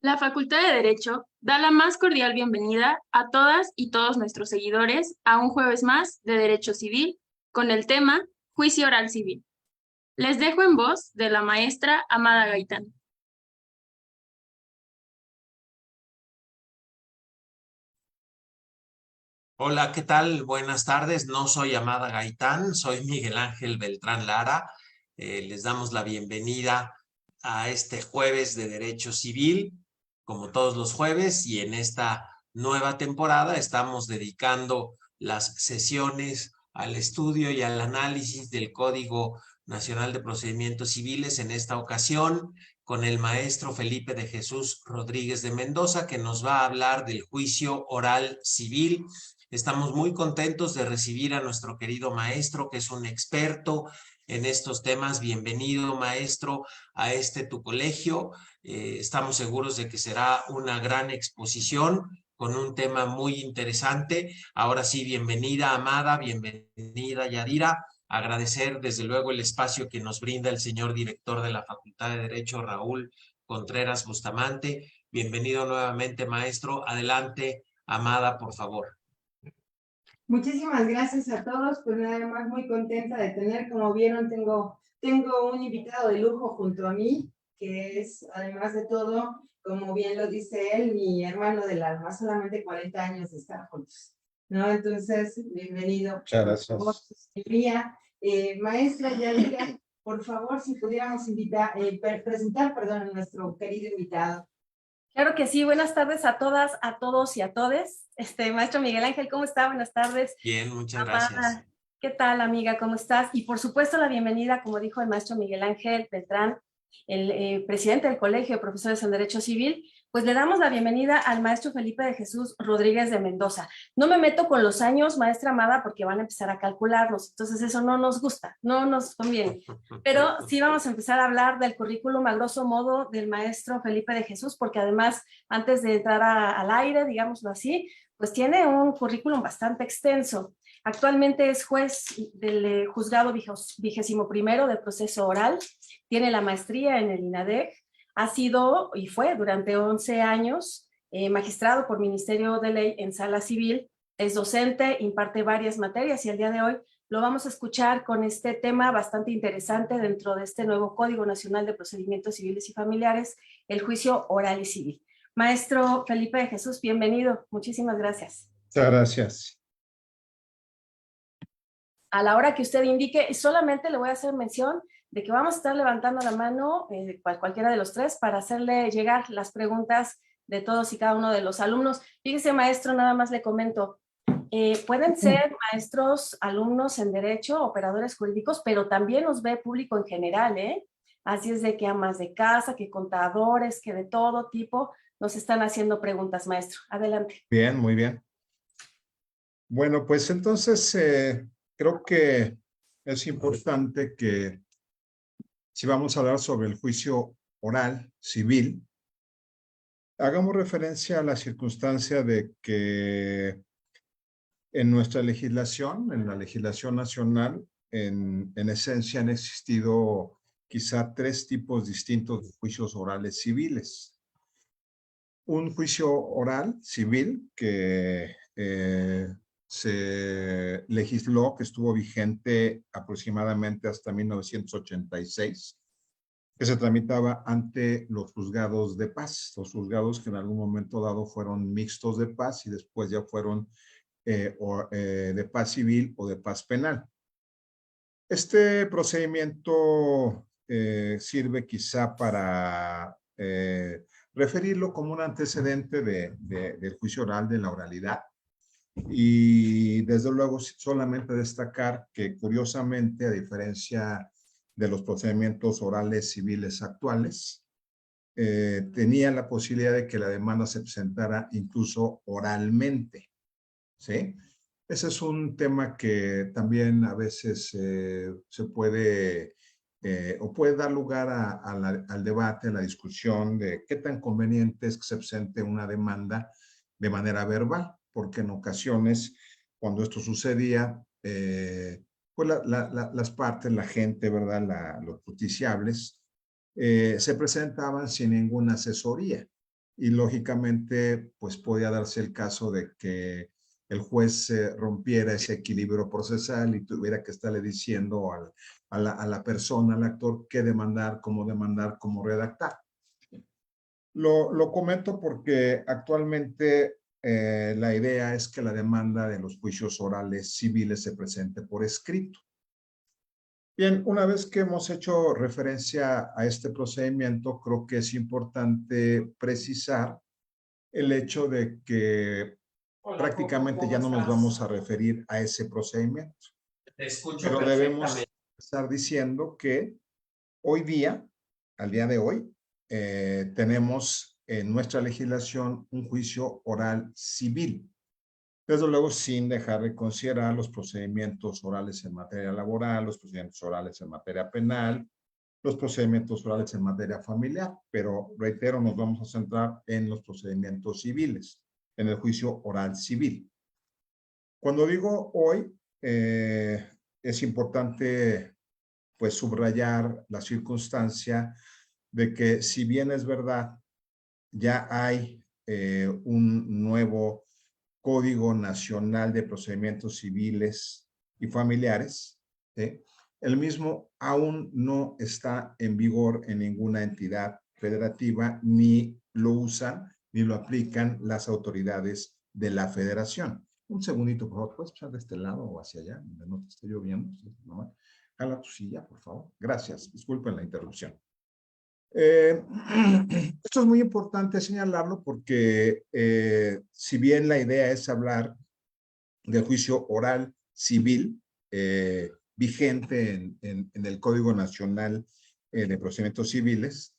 La Facultad de Derecho da la más cordial bienvenida a todas y todos nuestros seguidores a un jueves más de Derecho Civil con el tema Juicio Oral Civil. Les dejo en voz de la maestra Amada Gaitán. Hola, ¿qué tal? Buenas tardes. No soy Amada Gaitán, soy Miguel Ángel Beltrán Lara. Les damos la bienvenida a este jueves de Derecho Civil, como todos los jueves, y en esta nueva temporada estamos dedicando las sesiones al estudio y al análisis del Código Nacional de Procedimientos Civiles, en esta ocasión con el maestro Felipe de Jesús Rodríguez de Mendoza, que nos va a hablar del juicio oral civil. Estamos muy contentos de recibir a nuestro querido maestro, que es un experto en estos temas. Bienvenido, maestro, a tu colegio. Estamos seguros de que será una gran exposición con un tema muy interesante. Ahora sí, bienvenida, Amada, bienvenida, Yadira. Agradecer desde luego el espacio que nos brinda el señor director de la Facultad de Derecho, Raúl Contreras Bustamante. Bienvenido nuevamente, maestro. Adelante, Amada, por favor. Muchísimas gracias a todos, pues nada más muy contenta de tener, como vieron, tengo un invitado de lujo junto a mí, que es, además de todo, como bien lo dice él, mi hermano del alma, solamente 40 años de estar juntos, ¿no? Entonces, bienvenido. Muchas gracias. Por su señoría. Maestra Yadira, por favor, si pudiéramos presentar, a nuestro querido invitado. Claro que sí, buenas tardes a todas, a todos y a todes. Maestro Miguel Ángel, ¿cómo está? Buenas tardes. Bien, muchas Amada, gracias. ¿qué tal, amiga? ¿Cómo estás? Y por supuesto la bienvenida, como dijo el maestro Miguel Ángel Beltrán, el presidente del Colegio de Profesores en Derecho Civil, pues le damos la bienvenida al maestro Felipe de Jesús Rodríguez de Mendoza. No me meto con los años, maestra Amada, porque van a empezar a calcularnos, entonces eso no nos gusta, no nos conviene. Pero sí vamos a empezar a hablar del currículum a grosso modo del maestro Felipe de Jesús, porque además, antes de entrar al aire, digámoslo así, pues tiene un currículum bastante extenso. Actualmente es juez del juzgado 21º de proceso oral, tiene la maestría en el INADEC, ha sido y fue durante 11 años magistrado por Ministerio de Ley en Sala Civil, es docente, imparte varias materias y el día de hoy lo vamos a escuchar con este tema bastante interesante dentro de este nuevo Código Nacional de Procedimientos Civiles y Familiares, el juicio oral y civil. Maestro Felipe de Jesús, bienvenido. Muchísimas gracias. Muchas gracias. A la hora que usted indique, solamente le voy a hacer mención de que vamos a estar levantando la mano, cualquiera de los tres, para hacerle llegar las preguntas de todos y cada uno de los alumnos. Fíjese, maestro, nada más le comento, pueden ser maestros, alumnos en Derecho, operadores jurídicos, pero también nos ve público en general, ¿eh? Así es de que amas de casa, que contadores, que de todo tipo nos están haciendo preguntas, maestro. Adelante. Bien, muy bien. Bueno, pues entonces creo que es importante que si vamos a hablar sobre el juicio oral civil, hagamos referencia a la circunstancia de que en nuestra legislación, en la legislación nacional, en esencia han existido quizá tres tipos distintos de juicios orales civiles. Un juicio oral civil que se legisló, que estuvo vigente aproximadamente hasta 1986, que se tramitaba ante los juzgados de paz, los juzgados que en algún momento dado fueron mixtos de paz y después ya fueron de paz civil o de paz penal. Este procedimiento sirve quizá para referirlo como un antecedente del juicio oral, de la oralidad. Y desde luego solamente destacar que curiosamente, a diferencia de los procedimientos orales civiles actuales, tenía la posibilidad de que la demanda se presentara incluso oralmente, ¿sí? Ese es un tema que también a veces se puede o puede dar lugar al debate, a la discusión de qué tan conveniente es que se presente una demanda de manera verbal, porque en ocasiones, cuando esto sucedía, pues las partes, la gente, ¿verdad? Los justiciables, se presentaban sin ninguna asesoría. y lógicamente pues podía darse el caso de que el juez rompiera ese equilibrio procesal y tuviera que estarle diciendo a la persona, al actor, qué demandar, cómo redactar. Lo comento porque actualmente la idea es que la demanda de los juicios orales civiles se presente por escrito. Bien, una vez que hemos hecho referencia a este procedimiento, creo que es importante precisar el hecho de que prácticamente ya no nos vamos a referir a ese procedimiento. Te escucho Pero debemos perfectamente. estar diciendo que hoy día, al día de hoy, tenemos en nuestra legislación un juicio oral civil. Desde luego, sin dejar de considerar los procedimientos orales en materia laboral, los procedimientos orales en materia penal, los procedimientos orales en materia familiar, pero reitero, nos vamos a centrar en los procedimientos civiles, en el juicio oral civil. Cuando digo hoy, es importante pues subrayar la circunstancia de que si bien es verdad, ya hay un nuevo Código Nacional de Procedimientos Civiles y Familiares, ¿sí? El mismo aún no está en vigor en ninguna entidad federativa, ni lo usan ni lo aplican las autoridades de la federación. Un segundito, por favor, ¿puedes pasar de este lado o hacia allá, donde no te esté lloviendo? ¿No? Jala tu silla, por favor. Gracias, disculpen la interrupción. Esto es muy importante señalarlo porque si bien la idea es hablar del juicio oral civil vigente en el Código Nacional de Procedimientos Civiles,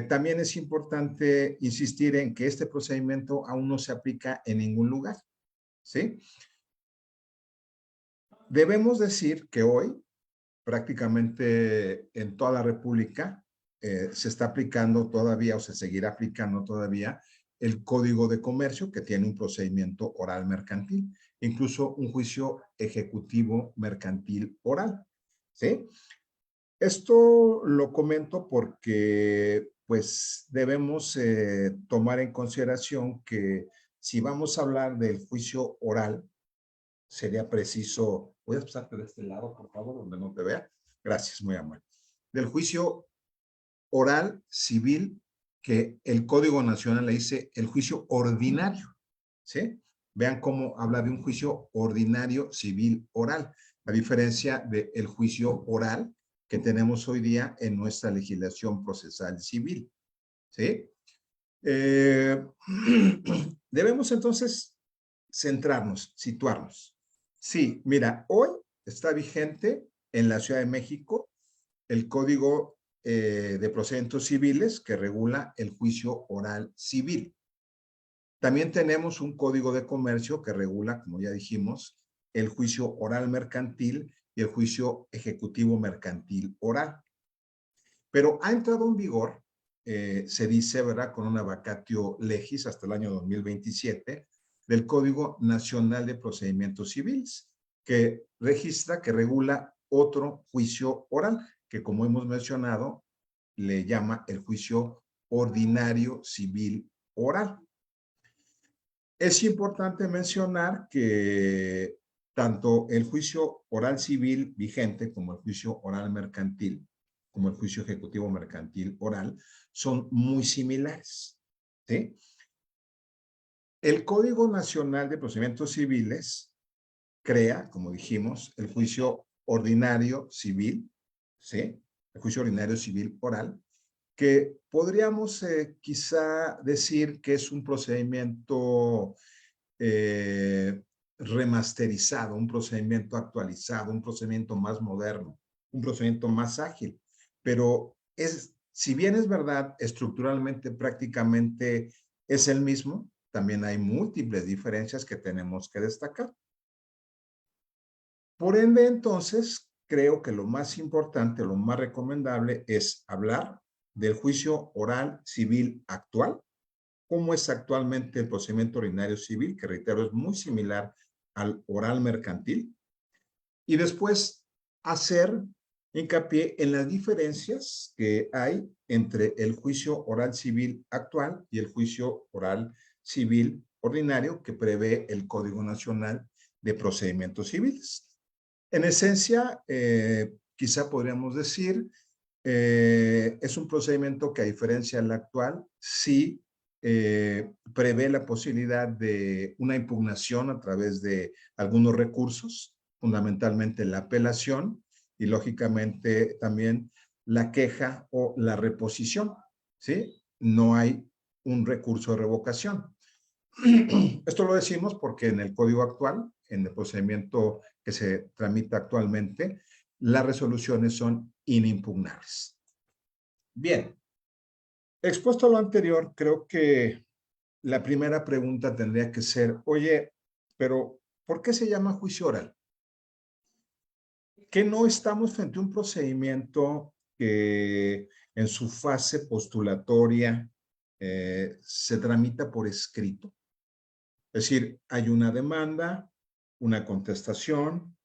también es importante insistir en que este procedimiento aún no se aplica en ningún lugar, ¿sí? Debemos decir que hoy prácticamente en toda la República se está aplicando todavía o se seguirá aplicando todavía el Código de Comercio, que tiene un procedimiento oral mercantil, incluso un juicio ejecutivo mercantil oral, ¿sí? Esto lo comento porque pues debemos tomar en consideración que si vamos a hablar del juicio oral, sería preciso, voy a pasarte de este lado, por favor, donde no te vea. Gracias, muy amable. Del juicio oral civil, que el Código Nacional le dice el juicio ordinario, ¿sí? Vean cómo habla de un juicio ordinario civil oral, a diferencia del juicio oral que tenemos hoy día en nuestra legislación procesal civil, ¿sí? Debemos entonces centrarnos, situarnos. Sí, mira, hoy está vigente en la Ciudad de México el Código de Procedimientos Civiles que regula el juicio oral civil. También tenemos un Código de Comercio que regula, como ya dijimos, el juicio oral mercantil y el juicio ejecutivo mercantil oral. Pero ha entrado en vigor, se dice, ¿verdad?, con una vacatio legis hasta el año 2027, del Código Nacional de Procedimientos Civiles, que registra, que regula otro juicio oral, que como hemos mencionado, le llama el juicio ordinario civil oral. Es importante mencionar que tanto el juicio oral civil vigente como el juicio oral mercantil, como el juicio ejecutivo mercantil oral, son muy similares, ¿sí? El Código Nacional de Procedimientos Civiles crea, como dijimos, el juicio ordinario civil, ¿sí? El juicio ordinario civil oral, que podríamos quizá decir que es un procedimiento remasterizado, un procedimiento actualizado, un procedimiento más moderno, un procedimiento más ágil, pero si bien es verdad, estructuralmente prácticamente es el mismo, también hay múltiples diferencias que tenemos que destacar. Por ende, entonces, creo que lo más importante, lo más recomendable es hablar del juicio oral civil actual, cómo es actualmente el procedimiento ordinario civil, que reitero es muy similar al oral mercantil, y después hacer hincapié en las diferencias que hay entre el juicio oral civil actual y el juicio oral civil ordinario que prevé el Código Nacional de Procedimientos Civiles. En esencia, quizá podríamos decir, es un procedimiento que a diferencia del actual, sí prevé la posibilidad de una impugnación a través de algunos recursos, fundamentalmente la apelación y lógicamente también la queja o la reposición, ¿sí? No hay un recurso de revocación. Esto lo decimos porque en el código actual, en el procedimiento que se tramita actualmente, las resoluciones son inimpugnables. Bien, expuesto a lo anterior, creo que la primera pregunta tendría que ser, oye, pero ¿por qué se llama juicio oral? Que no estamos frente a un procedimiento que en su fase postulatoria se tramita por escrito. Es decir, hay una demanda, una contestación,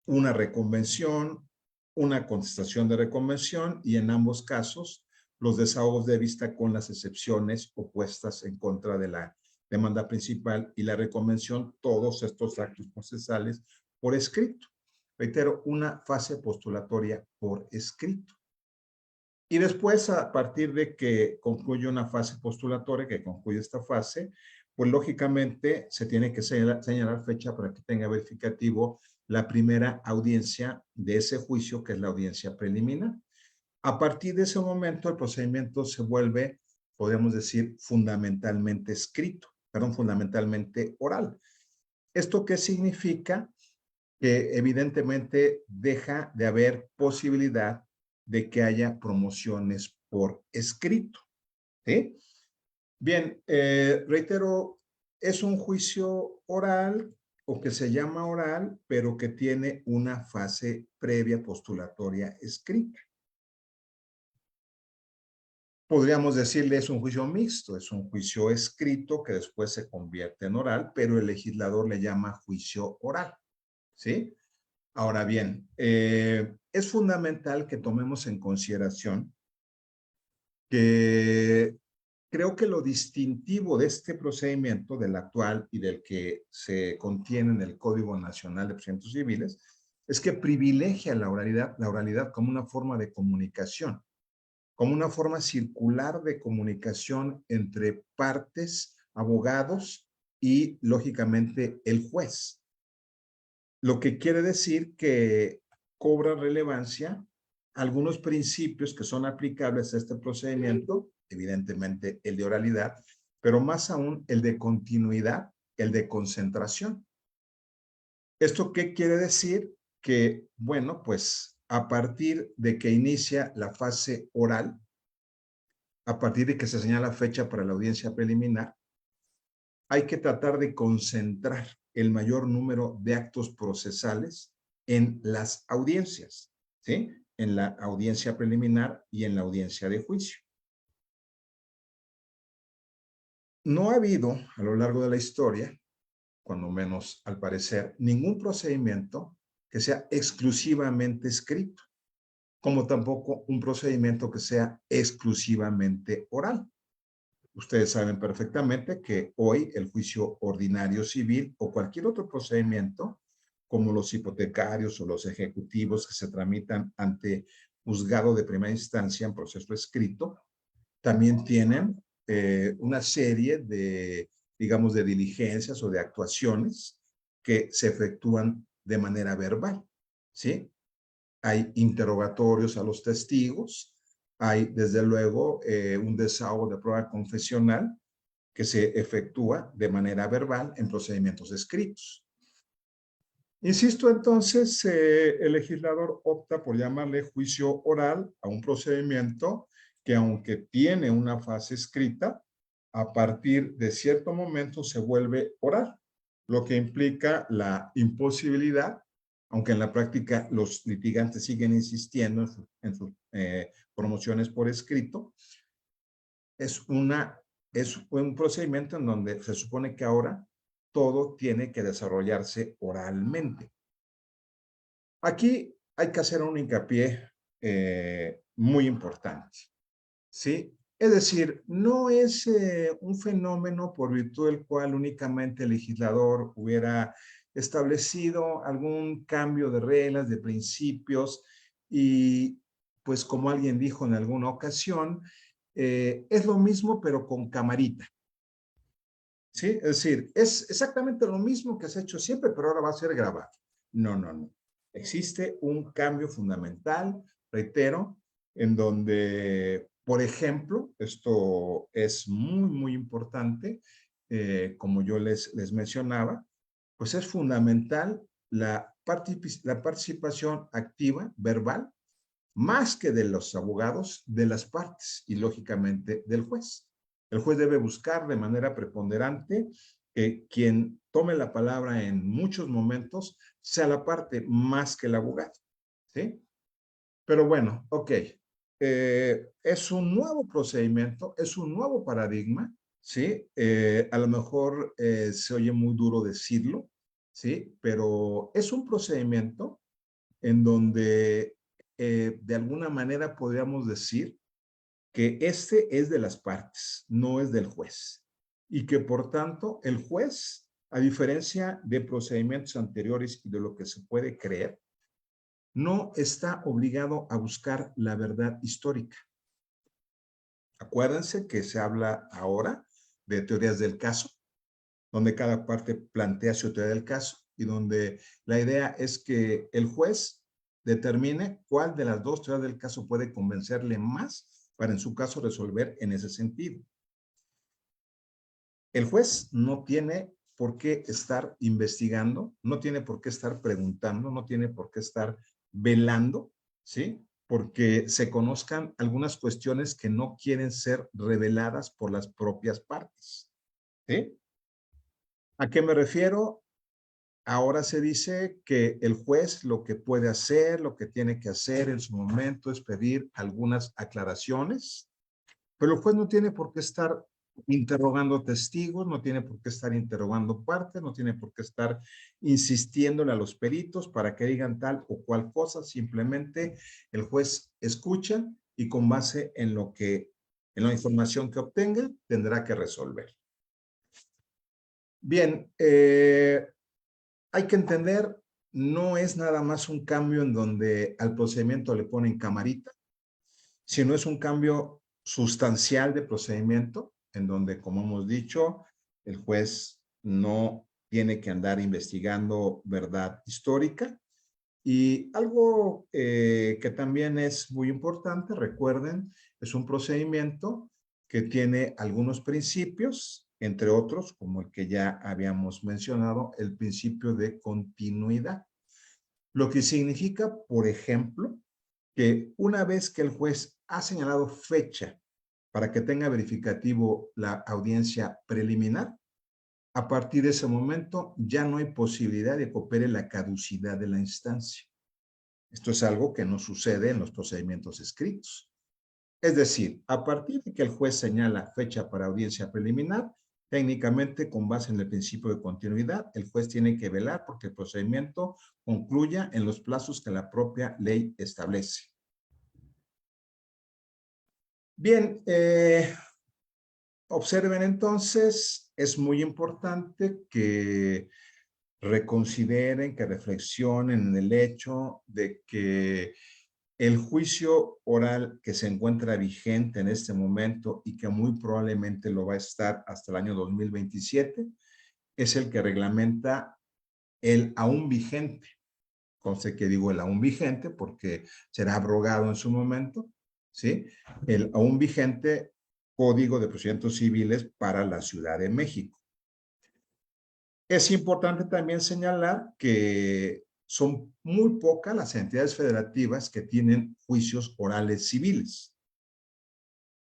una reconvención, una contestación de reconvención y en ambos casos los desahogos de vista con las excepciones opuestas en contra de la demanda principal y la reconvención, todos estos actos procesales por escrito. Reitero, una fase postulatoria por escrito. Y después, a partir de que concluye una fase postulatoria, que concluye esta fase, pues lógicamente se tiene que señalar fecha para que tenga verificativo la primera audiencia de ese juicio, que es la audiencia preliminar. A partir de ese momento, el procedimiento se vuelve, podríamos decir, fundamentalmente escrito, perdón, fundamentalmente oral. ¿Esto qué significa? Que evidentemente deja de haber posibilidad de que haya promociones por escrito. ¿Sí? Bien, reitero, es un juicio oral o que se llama oral, pero que tiene una fase previa postulatoria escrita. Podríamos decirle es un juicio mixto, es un juicio escrito que después se convierte en oral, pero el legislador le llama juicio oral. ¿Sí? Ahora bien, es fundamental que tomemos en consideración que creo que lo distintivo de este procedimiento, del actual y del que se contiene en el Código Nacional de Procedimientos Civiles, es que privilegia la oralidad como una forma de comunicación, como una forma circular de comunicación entre partes, abogados y, lógicamente, el juez. Lo que quiere decir que cobra relevancia algunos principios que son aplicables a este procedimiento, evidentemente el de oralidad, pero más aún el de continuidad, el de concentración. ¿Esto qué quiere decir? Que, bueno, pues a partir de que inicia la fase oral, a partir de que se señala fecha para la audiencia preliminar, hay que tratar de concentrar el mayor número de actos procesales en las audiencias, ¿sí? En la audiencia preliminar y en la audiencia de juicio. No ha habido a lo largo de la historia, cuando menos al parecer, ningún procedimiento que sea exclusivamente escrito, como tampoco un procedimiento que sea exclusivamente oral. Ustedes saben perfectamente que hoy el juicio ordinario civil o cualquier otro procedimiento, como los hipotecarios o los ejecutivos que se tramitan ante juzgado de primera instancia en proceso escrito, también tienen una serie de, digamos, de diligencias o de actuaciones que se efectúan de manera verbal, ¿sí? Hay interrogatorios a los testigos, hay desde luego un desahogo de prueba confesional que se efectúa de manera verbal en procedimientos escritos. Insisto, entonces, el legislador opta por llamarle juicio oral a un procedimiento que, aunque tiene una fase escrita, a partir de cierto momento se vuelve oral, lo que implica la imposibilidad, aunque en la práctica los litigantes siguen insistiendo en sus promociones por escrito, es un procedimiento en donde se supone que ahora todo tiene que desarrollarse oralmente. Aquí hay que hacer un hincapié muy importante, ¿sí? Es decir, no es un fenómeno por virtud del cual únicamente el legislador hubiera establecido algún cambio de reglas, de principios, y pues como alguien dijo en alguna ocasión, es lo mismo pero con camarita. ¿Sí? Es decir, es exactamente lo mismo que se ha hecho siempre, pero ahora va a ser grabado. No, no, no. Existe un cambio fundamental, reitero, en donde, por ejemplo, esto es muy, muy importante, como yo les mencionaba, pues es fundamental la participación activa, verbal, más que de los abogados, de las partes y lógicamente del juez. El juez debe buscar de manera preponderante que quien tome la palabra en muchos momentos sea la parte más que el abogado, ¿sí? Pero bueno, ok. Es un nuevo procedimiento, es un nuevo paradigma, ¿sí? A lo mejor se oye muy duro decirlo, ¿sí? Pero es un procedimiento en donde de alguna manera podríamos decir que este es de las partes, no es del juez. Y que por tanto el juez, a diferencia de procedimientos anteriores y de lo que se puede creer, no está obligado a buscar la verdad histórica. Acuérdense que se habla ahora de teorías del caso, donde cada parte plantea su teoría del caso y donde la idea es que el juez determine cuál de las dos teorías del caso puede convencerle más para en su caso resolver en ese sentido. El juez no tiene por qué estar investigando, no tiene por qué estar preguntando, no tiene por qué estar velando, ¿sí? Porque se conozcan algunas cuestiones que no quieren ser reveladas por las propias partes, ¿sí? ¿A qué me refiero? Ahora se dice que el juez lo que puede hacer, lo que tiene que hacer en su momento es pedir algunas aclaraciones, pero el juez no tiene por qué estar interrogando testigos, no tiene por qué estar interrogando partes, no tiene por qué estar insistiéndole a los peritos para que digan tal o cual cosa, simplemente el juez escucha y con base en en la información que obtenga, tendrá que resolver. Bien, hay que entender, no es nada más un cambio en donde al procedimiento le ponen camarita, sino es un cambio sustancial de procedimiento, en donde, como hemos dicho, el juez no tiene que andar investigando verdad histórica. Y algo que también es muy importante, recuerden, es un procedimiento que tiene algunos principios, entre otros, como el que ya habíamos mencionado, el principio de continuidad. Lo que significa, por ejemplo, que una vez que el juez ha señalado fecha para que tenga verificativo la audiencia preliminar, a partir de ese momento ya no hay posibilidad de que opere la caducidad de la instancia. Esto es algo que no sucede en los procedimientos escritos. Es decir, a partir de que el juez señala fecha para audiencia preliminar, técnicamente, con base en el principio de continuidad, el juez tiene que velar porque el procedimiento concluya en los plazos que la propia ley establece. Bien, observen entonces, es muy importante que reconsideren, que reflexionen en el hecho de que el juicio oral que se encuentra vigente en este momento y que muy probablemente lo va a estar hasta el año 2027 es el que reglamenta el aún vigente. Conste que digo el aún vigente porque será abrogado en su momento, ¿sí? El aún vigente Código de Procedimientos Civiles para la Ciudad de México. Es importante también señalar que son muy pocas las entidades federativas que tienen juicios orales civiles.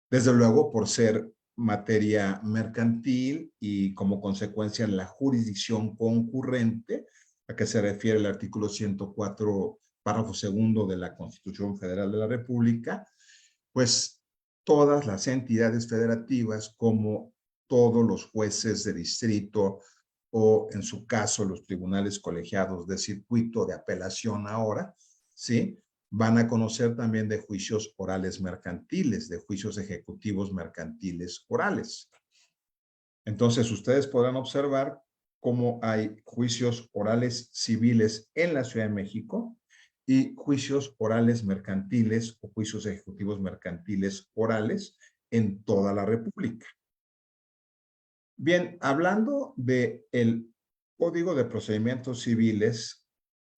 Desde luego, por ser materia mercantil y como consecuencia la jurisdicción concurrente, a que se refiere el artículo 104, párrafo segundo de la Constitución Federal de la República, pues todas las entidades federativas, como todos los jueces de distrito, o en su caso los tribunales colegiados de circuito de apelación ahora, ¿sí? Van a conocer también de juicios orales mercantiles, de juicios ejecutivos mercantiles orales. Entonces, ustedes podrán observar cómo hay juicios orales civiles en la Ciudad de México y juicios orales mercantiles o juicios ejecutivos mercantiles orales en toda la República. Bien, hablando del Código de Procedimientos Civiles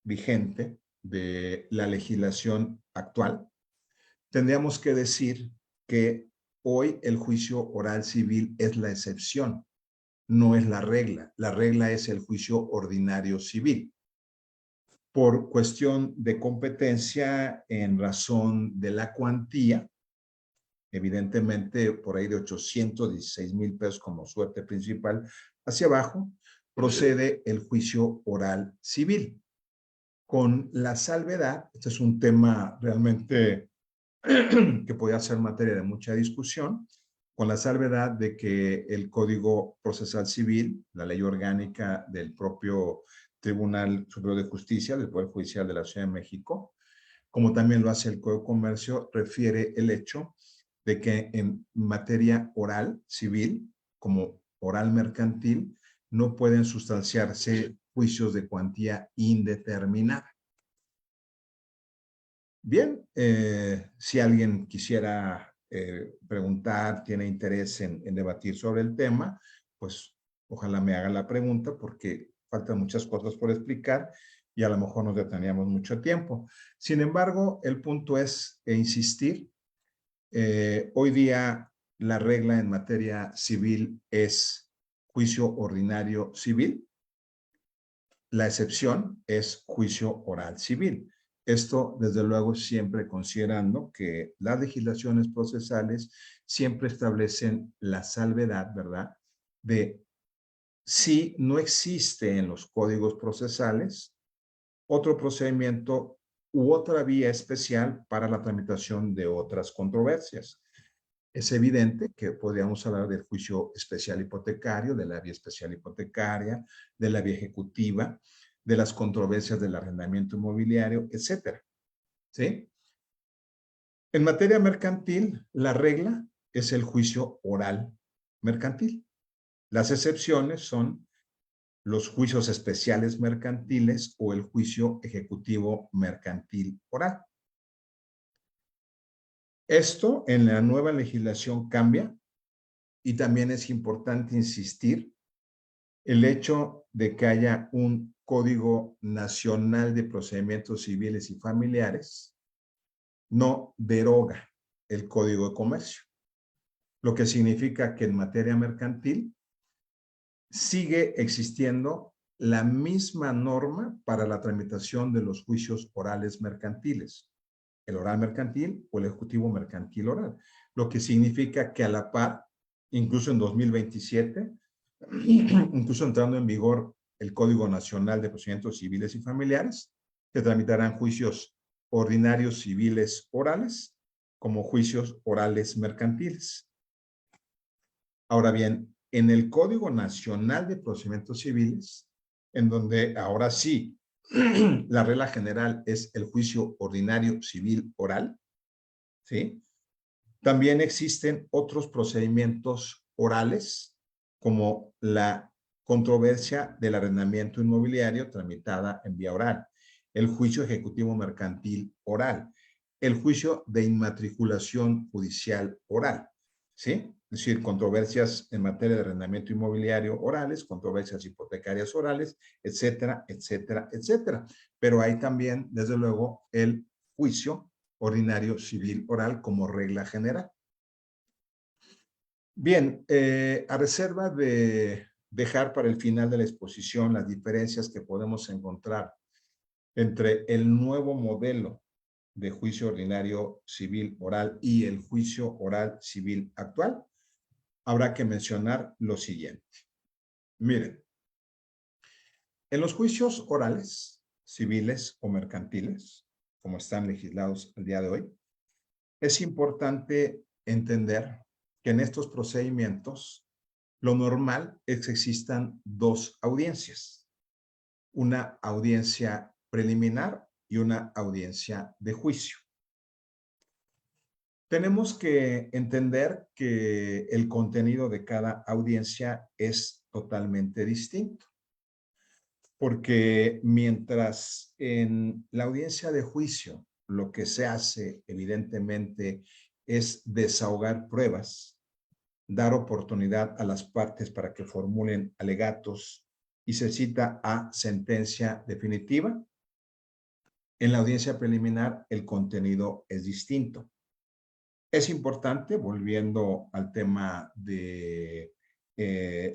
vigente de la legislación actual, tendríamos que decir que hoy el juicio oral civil es la excepción, no es la regla. La regla es el juicio ordinario civil. Por cuestión de competencia, en razón de la cuantía, evidentemente por ahí de 816,000 pesos como suerte principal hacia abajo, procede el juicio oral civil. Con la salvedad, este es un tema realmente que podría ser materia de mucha discusión, con la salvedad de que el Código Procesal Civil, la ley orgánica del propio Tribunal Superior de Justicia, del Poder Judicial de la Ciudad de México, como también lo hace el Código de Comercio, refiere el hecho de que en materia oral civil, como oral mercantil, no pueden sustanciarse juicios de cuantía indeterminada. Bien, si alguien quisiera preguntar, tiene interés en debatir sobre el tema, pues ojalá me haga la pregunta porque faltan muchas cosas por explicar y a lo mejor nos deteníamos mucho tiempo. Sin embargo, el punto es insistir. Hoy día la regla en materia civil es juicio ordinario civil. La excepción es juicio oral civil. Esto, desde luego, siempre considerando que las legislaciones procesales siempre establecen la salvedad, ¿verdad?, de si no existe en los códigos procesales otro procedimiento u otra vía especial para la tramitación de otras controversias. Es evidente que podríamos hablar del juicio especial hipotecario, de la vía especial hipotecaria, de la vía ejecutiva, de las controversias del arrendamiento inmobiliario, etcétera. ¿Sí? En materia mercantil, la regla es el juicio oral mercantil. Las excepciones son los juicios especiales mercantiles o el juicio ejecutivo mercantil oral. Esto en la nueva legislación cambia y también es importante insistir el hecho de que haya un Código Nacional de Procedimientos Civiles y Familiares no deroga el Código de Comercio, lo que significa que en materia mercantil sigue existiendo la misma norma para la tramitación de los juicios orales mercantiles, el oral mercantil o el ejecutivo mercantil oral, lo que significa que a la par, incluso en 2027, incluso entrando en vigor el Código Nacional de Procedimientos Civiles y Familiares, se tramitarán juicios ordinarios civiles orales como juicios orales mercantiles. Ahora bien, en el Código Nacional de Procedimientos Civiles, en donde ahora sí la regla general es el juicio ordinario civil oral, ¿sí? También existen otros procedimientos orales, como la controversia del arrendamiento inmobiliario tramitada en vía oral, el juicio ejecutivo mercantil oral, el juicio de inmatriculación judicial oral, ¿sí? Es decir, controversias en materia de arrendamiento inmobiliario orales, controversias hipotecarias orales, etcétera, etcétera, etcétera. Pero hay también, desde luego, el juicio ordinario civil oral como regla general. Bien, a reserva de dejar para el final de la exposición las diferencias que podemos encontrar entre el nuevo modelo de juicio ordinario civil oral y el juicio oral civil actual, habrá que mencionar lo siguiente. Miren, en los juicios orales, civiles o mercantiles, como están legislados el día de hoy, es importante entender que en estos procedimientos lo normal es que existan dos audiencias. Una audiencia preliminar y una audiencia de juicio. Tenemos que entender que el contenido de cada audiencia es totalmente distinto, porque mientras en la audiencia de juicio lo que se hace evidentemente es desahogar pruebas, dar oportunidad a las partes para que formulen alegatos y se cita a sentencia definitiva, en la audiencia preliminar el contenido es distinto. Es importante, volviendo al tema de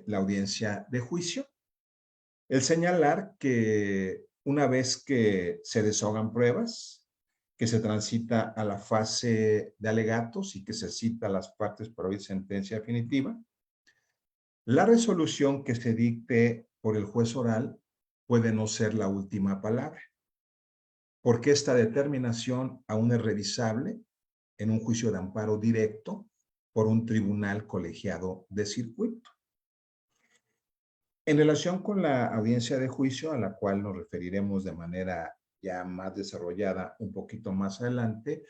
la audiencia de juicio, el señalar que una vez que se desahogan pruebas, que se transita a la fase de alegatos y que se cita a las partes para oír sentencia definitiva, la resolución que se dicte por el juez oral puede no ser la última palabra, porque esta determinación aún es revisable en un juicio de amparo directo por un tribunal colegiado de circuito. En relación con la audiencia de juicio, a la cual nos referiremos de manera ya más desarrollada un poquito más adelante,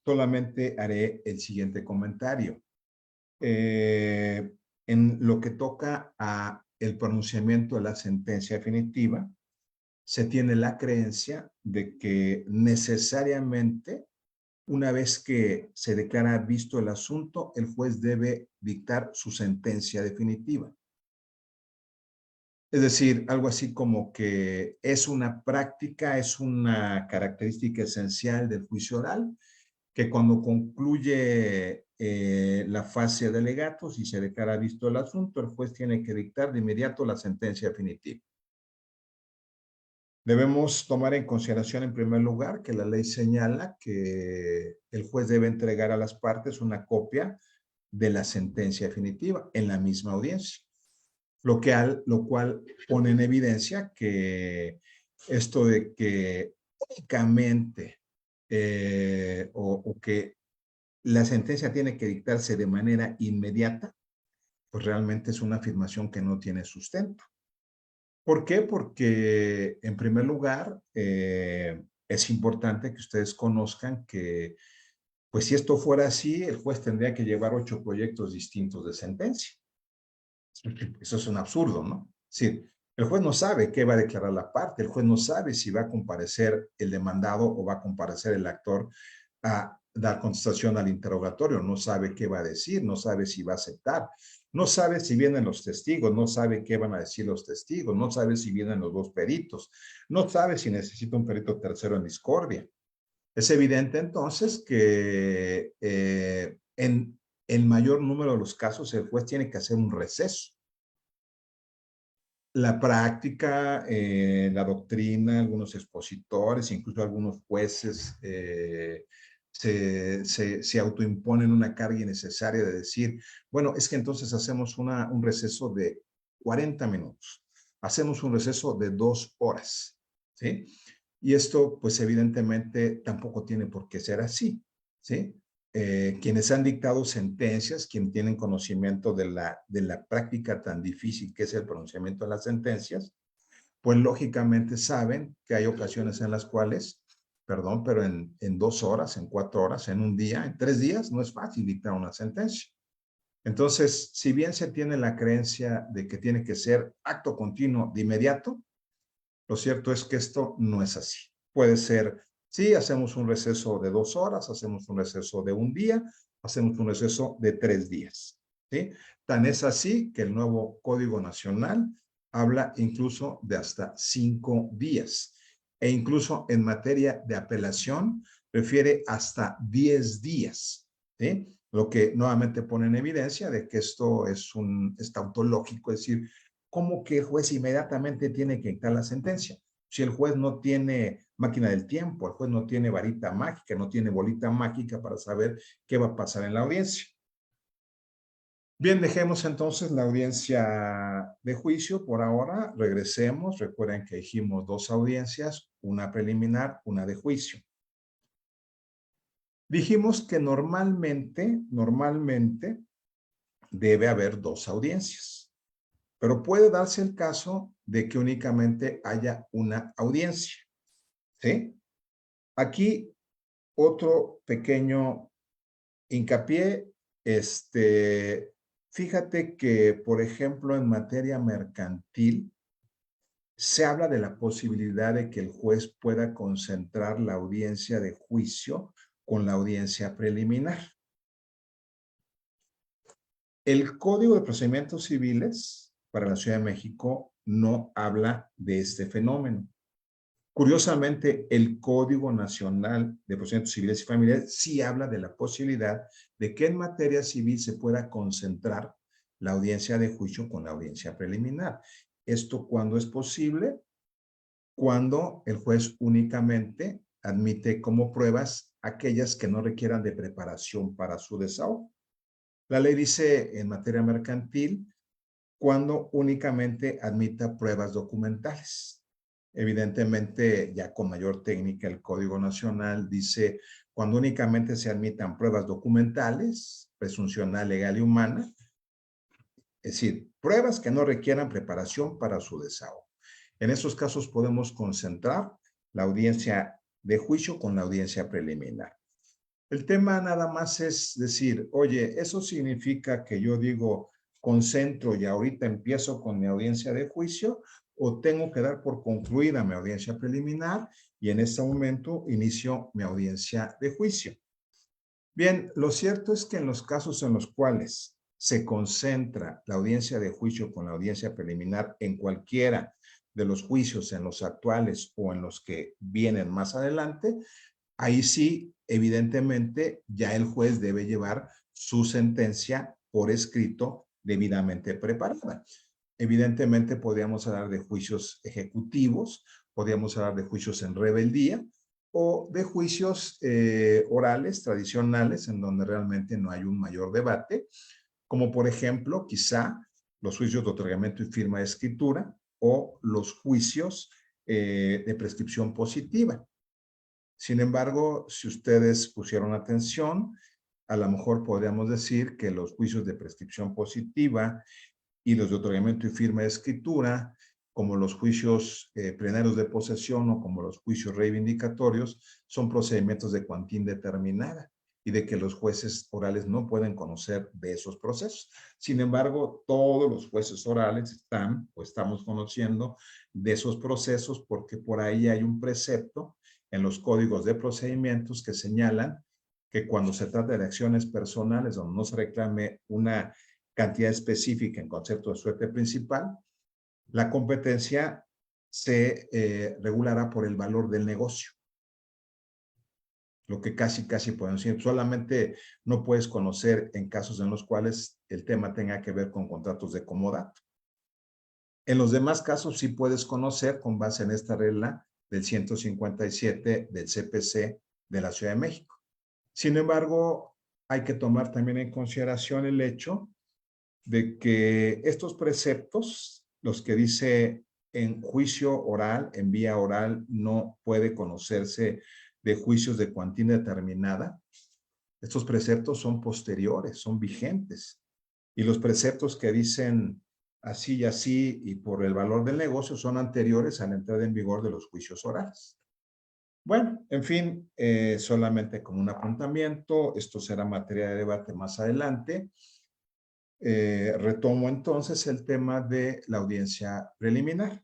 solamente haré el siguiente comentario. En lo que toca a el pronunciamiento de la sentencia definitiva, se tiene la creencia de que necesariamente una vez que se declara visto el asunto, el juez debe dictar su sentencia definitiva. Es decir, algo así como que es una práctica, es una característica esencial del juicio oral, que cuando concluye la fase de alegatos y se declara visto el asunto, el juez tiene que dictar de inmediato la sentencia definitiva. Debemos tomar en consideración, en primer lugar, que la ley señala que el juez debe entregar a las partes una copia de la sentencia definitiva en la misma audiencia, lo cual pone en evidencia que esto de que únicamente o que la sentencia tiene que dictarse de manera inmediata, pues realmente es una afirmación que no tiene sustento. ¿Por qué? Porque, en primer lugar, es importante que ustedes conozcan que, pues si esto fuera así, el juez tendría que llevar 8 proyectos distintos de sentencia. Eso es un absurdo, ¿no? Es decir, el juez no sabe qué va a declarar la parte, el juez no sabe si va a comparecer el demandado o va a comparecer el actor a dar contestación al interrogatorio, no sabe qué va a decir, no sabe si va a aceptar, no sabe si vienen los testigos, no sabe qué van a decir los testigos, no sabe si vienen los 2 peritos, no sabe si necesita un perito tercero en discordia. Es evidente entonces que en el mayor número de los casos el juez tiene que hacer un receso. La práctica, la doctrina, algunos expositores, incluso algunos jueces se autoimponen una carga innecesaria de decir, bueno, es que entonces hacemos un receso de 40 minutos, hacemos un receso de 2 horas, ¿sí? Y esto, pues evidentemente, tampoco tiene por qué ser así, ¿sí? Quienes han dictado sentencias, quienes tienen conocimiento de la práctica tan difícil que es el pronunciamiento de las sentencias, pues lógicamente saben que hay ocasiones en las cuales, perdón, pero en 2 horas, en 4 horas, en un día, en 3 días, no es fácil dictar una sentencia. Entonces, si bien se tiene la creencia de que tiene que ser acto continuo de inmediato, lo cierto es que esto no es así. Puede ser, sí, hacemos un receso de 2 horas, hacemos un receso de un día, hacemos un receso de 3 días, ¿sí? Tan es así que el nuevo Código Nacional habla incluso de hasta 5 días. E incluso en materia de apelación, refiere hasta 10 días, ¿sí? Lo que nuevamente pone en evidencia de que esto es tautológico, es decir, ¿cómo que el juez inmediatamente tiene que dictar la sentencia? Si el juez no tiene máquina del tiempo, el juez no tiene varita mágica, no tiene bolita mágica para saber qué va a pasar en la audiencia. Bien, dejemos entonces la audiencia de juicio por ahora. Regresemos. Recuerden que dijimos 2 audiencias, una preliminar, una de juicio. Dijimos que normalmente debe haber 2 audiencias. Pero puede darse el caso de que únicamente haya una audiencia, ¿sí? Aquí otro pequeño hincapié, fíjate que, por ejemplo, en materia mercantil, se habla de la posibilidad de que el juez pueda concentrar la audiencia de juicio con la audiencia preliminar. El Código de Procedimientos Civiles para la Ciudad de México no habla de este fenómeno. Curiosamente, el Código Nacional de Procedimientos Civiles y Familiares sí habla de la posibilidad de que en materia civil se pueda concentrar la audiencia de juicio con la audiencia preliminar. ¿Esto cuándo es posible? Cuando el juez únicamente admite como pruebas aquellas que no requieran de preparación para su desahogo. La ley dice en materia mercantil cuando únicamente admita pruebas documentales. Evidentemente, ya con mayor técnica, el Código Nacional dice cuando únicamente se admitan pruebas documentales, presuncional, legal y humana, es decir, pruebas que no requieran preparación para su desahogo. En esos casos podemos concentrar la audiencia de juicio con la audiencia preliminar. El tema nada más es decir, oye, eso significa que yo digo, concentro y ahorita empiezo con mi audiencia de juicio, o tengo que dar por concluida mi audiencia preliminar y en este momento inicio mi audiencia de juicio. Bien, lo cierto es que en los casos en los cuales se concentra la audiencia de juicio con la audiencia preliminar en cualquiera de los juicios, en los actuales o en los que vienen más adelante, ahí sí, evidentemente, ya el juez debe llevar su sentencia por escrito debidamente preparada. Evidentemente, podríamos hablar de juicios ejecutivos, podríamos hablar de juicios en rebeldía o de juicios orales, tradicionales, en donde realmente no hay un mayor debate, como por ejemplo, quizá los juicios de otorgamiento y firma de escritura o los juicios de prescripción positiva. Sin embargo, si ustedes pusieron atención, a lo mejor podríamos decir que los juicios de prescripción positiva y los de otorgamiento y firma de escritura, como los juicios plenarios de posesión o como los juicios reivindicatorios, son procedimientos de cuantía indeterminada y de que los jueces orales no pueden conocer de esos procesos. Sin embargo, todos los jueces orales están o estamos conociendo de esos procesos porque por ahí hay un precepto en los códigos de procedimientos que señalan que cuando se trata de acciones personales donde no se reclame una cantidad específica en concepto de suerte principal, la competencia se regulará por el valor del negocio. Lo que casi podemos decir, solamente no puedes conocer en casos en los cuales el tema tenga que ver con contratos de comodato. En los demás casos sí puedes conocer con base en esta regla del 157 del CPC de la Ciudad de México. Sin embargo, hay que tomar también en consideración el hecho de que estos preceptos, los que dice en juicio oral, en vía oral, no puede conocerse de juicios de cuantía indeterminada, estos preceptos son posteriores, son vigentes. Y los preceptos que dicen así y así y por el valor del negocio son anteriores a la entrada en vigor de los juicios orales. Bueno, en fin, solamente como un apuntamiento, esto será materia de debate más adelante. Retomo entonces el tema de la audiencia preliminar.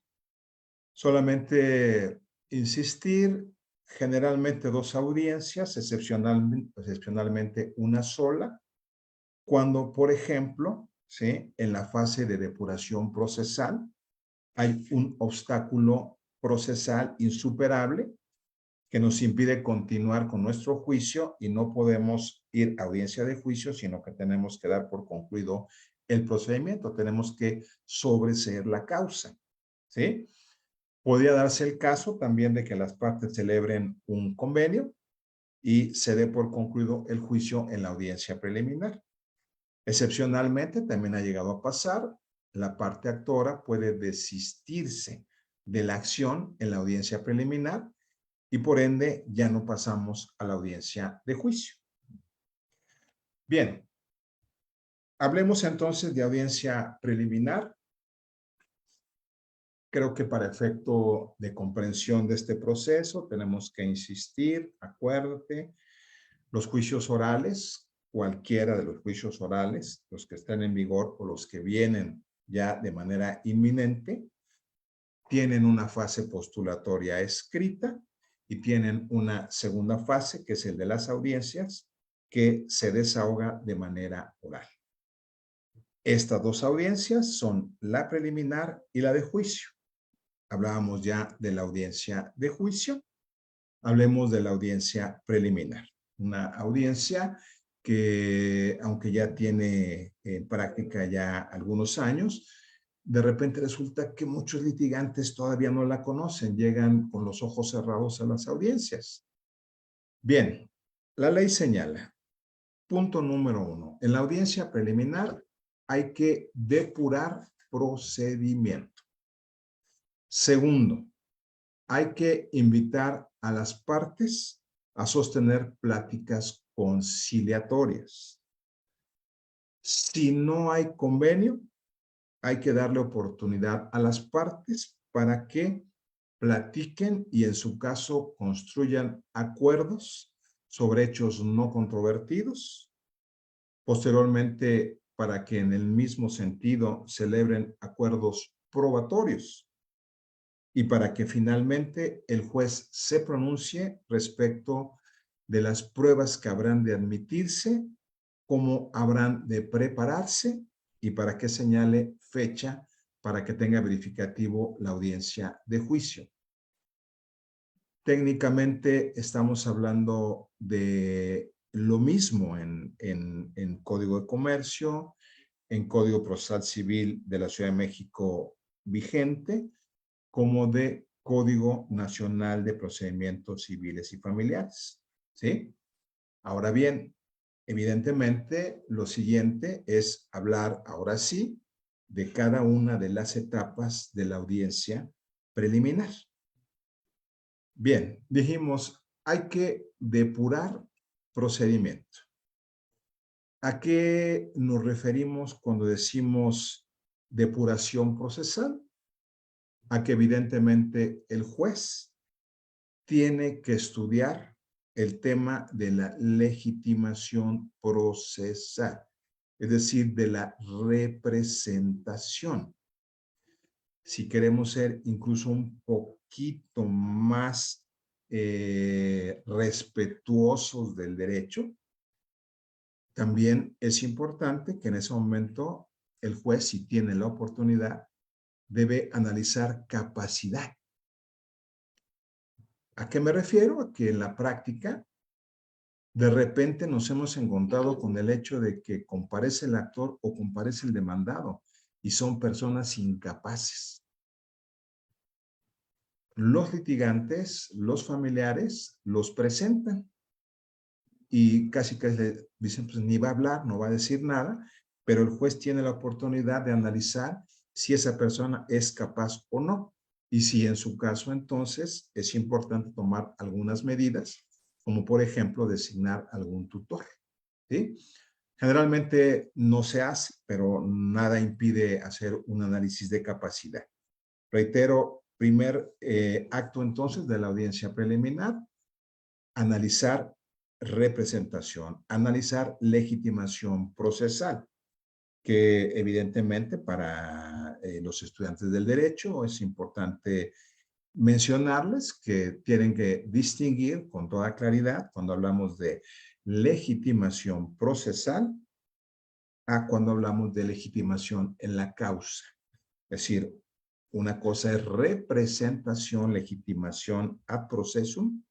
Solamente insistir, generalmente dos audiencias, excepcionalmente una sola, cuando, por ejemplo, ¿sí?, en la fase de depuración procesal hay un obstáculo procesal insuperable que nos impide continuar con nuestro juicio y no podemos ir a audiencia de juicio, sino que tenemos que dar por concluido el procedimiento, tenemos que sobreseer la causa, ¿sí? Podría darse el caso también de que las partes celebren un convenio y se dé por concluido el juicio en la audiencia preliminar. Excepcionalmente, también ha llegado a pasar, la parte actora puede desistirse de la acción en la audiencia preliminar y por ende ya no pasamos a la audiencia de juicio. Bien, hablemos entonces de audiencia preliminar. Creo que para efecto de comprensión de este proceso tenemos que insistir, acuérdate, los juicios orales, cualquiera de los juicios orales, los que están en vigor o los que vienen ya de manera inminente, tienen una fase postulatoria escrita y tienen una segunda fase, que es el de las audiencias, que se desahoga de manera oral. Estas dos audiencias son la preliminar y la de juicio. Hablábamos ya de la audiencia de juicio, hablemos de la audiencia preliminar. Una audiencia que, aunque ya tiene en práctica ya algunos años, de repente resulta que muchos litigantes todavía no la conocen, llegan con los ojos cerrados a las audiencias. Bien, la ley señala, punto número 1, en la audiencia preliminar hay que depurar procedimiento. Segundo, hay que invitar a las partes a sostener pláticas conciliatorias. Si no hay convenio, hay que darle oportunidad a las partes para que platiquen y en su caso construyan acuerdos sobre hechos no controvertidos. Posteriormente, para que en el mismo sentido celebren acuerdos probatorios y para que finalmente el juez se pronuncie respecto de las pruebas que habrán de admitirse, cómo habrán de prepararse y para que señale fecha para que tenga verificativo la audiencia de juicio. Técnicamente estamos hablando de lo mismo en Código de Comercio, en Código Procesal Civil de la Ciudad de México vigente, como de Código Nacional de Procedimientos Civiles y Familiares, ¿sí? Ahora bien, evidentemente, lo siguiente es hablar ahora sí de cada una de las etapas de la audiencia preliminar. Bien, dijimos, hay que depurar procedimiento. ¿A qué nos referimos cuando decimos depuración procesal? A que evidentemente el juez tiene que estudiar el tema de la legitimación procesal, es decir, de la representación. Si queremos ser incluso un poquito más respetuosos del derecho, también es importante que en ese momento el juez, si tiene la oportunidad, debe analizar capacidad. ¿A qué me refiero? A que en la práctica, de repente nos hemos encontrado con el hecho de que comparece el actor o comparece el demandado y son personas incapaces. Los litigantes, los familiares, los presentan y casi le dicen, pues ni va a hablar, no va a decir nada, pero el juez tiene la oportunidad de analizar si esa persona es capaz o no. Y si en su caso, entonces, es importante tomar algunas medidas, como por ejemplo, designar algún tutor, ¿sí? Generalmente no se hace, pero nada impide hacer un análisis de capacidad. Reitero, primer acto entonces de la audiencia preliminar, analizar representación, analizar legitimación procesal, que evidentemente para los estudiantes del derecho es importante mencionarles que tienen que distinguir con toda claridad cuando hablamos de legitimación procesal a cuando hablamos de legitimación en la causa. Es decir, una cosa es representación, legitimación ad processum,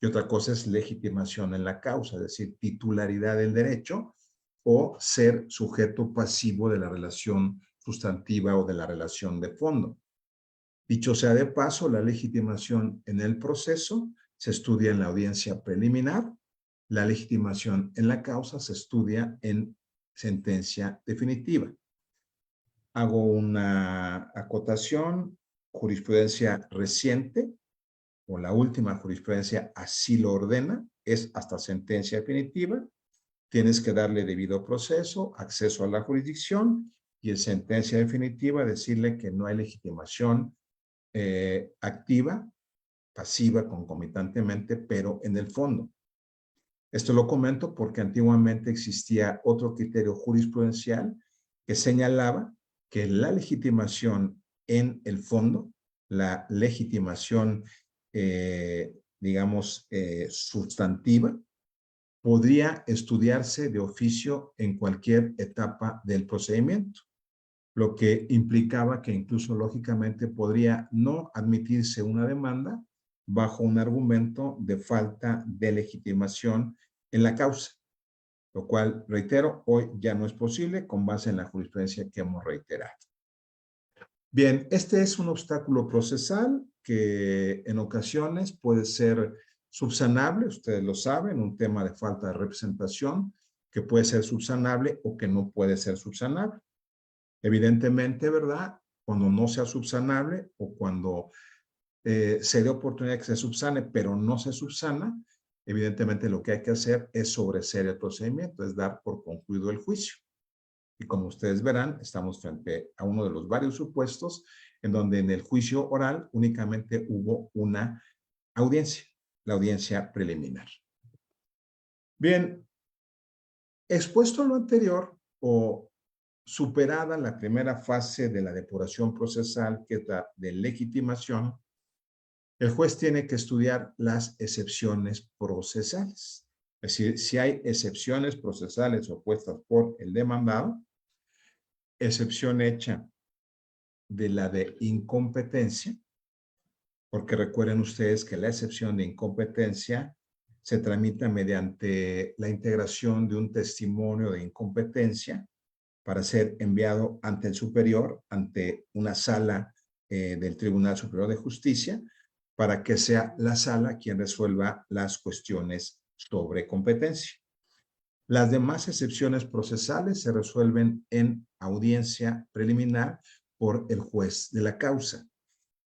y otra cosa es legitimación en la causa, es decir, titularidad del derecho o ser sujeto pasivo de la relación sustantiva o de la relación de fondo. Dicho sea de paso, la legitimación en el proceso se estudia en la audiencia preliminar, la legitimación en la causa se estudia en sentencia definitiva. Hago una acotación, jurisprudencia reciente, o la última jurisprudencia así lo ordena, es hasta sentencia definitiva. Tienes que darle debido proceso, acceso a la jurisdicción y en sentencia definitiva decirle que no hay legitimación activa, pasiva concomitantemente, pero en el fondo. Esto lo comento porque antiguamente existía otro criterio jurisprudencial que señalaba que la legitimación en el fondo, la legitimación, sustantiva, podría estudiarse de oficio en cualquier etapa del procedimiento, lo que implicaba que incluso lógicamente podría no admitirse una demanda bajo un argumento de falta de legitimación en la causa, lo cual, reitero, hoy ya no es posible con base en la jurisprudencia que hemos reiterado. Bien, este es un obstáculo procesal que en ocasiones puede ser subsanable, ustedes lo saben, un tema de falta de representación que puede ser subsanable o que no puede ser subsanable. Evidentemente, ¿verdad? Cuando no sea subsanable o cuando se dé oportunidad que se subsane, pero no se subsana, evidentemente lo que hay que hacer es sobreseer el procedimiento, es dar por concluido el juicio. Y como ustedes verán, estamos frente a uno de los varios supuestos en donde en el juicio oral únicamente hubo una audiencia, la audiencia preliminar. Bien, expuesto lo anterior o superada la primera fase de la depuración procesal, que es la de legitimación, el juez tiene que estudiar las excepciones procesales. Es decir, si hay excepciones procesales opuestas por el demandado, excepción hecha de la de incompetencia, porque recuerden ustedes que la excepción de incompetencia se tramita mediante la integración de un testimonio de incompetencia para ser enviado ante el superior, ante una sala del Tribunal Superior de Justicia, para que sea la sala quien resuelva las cuestiones sobre competencia. Las demás excepciones procesales se resuelven en audiencia preliminar por el juez de la causa.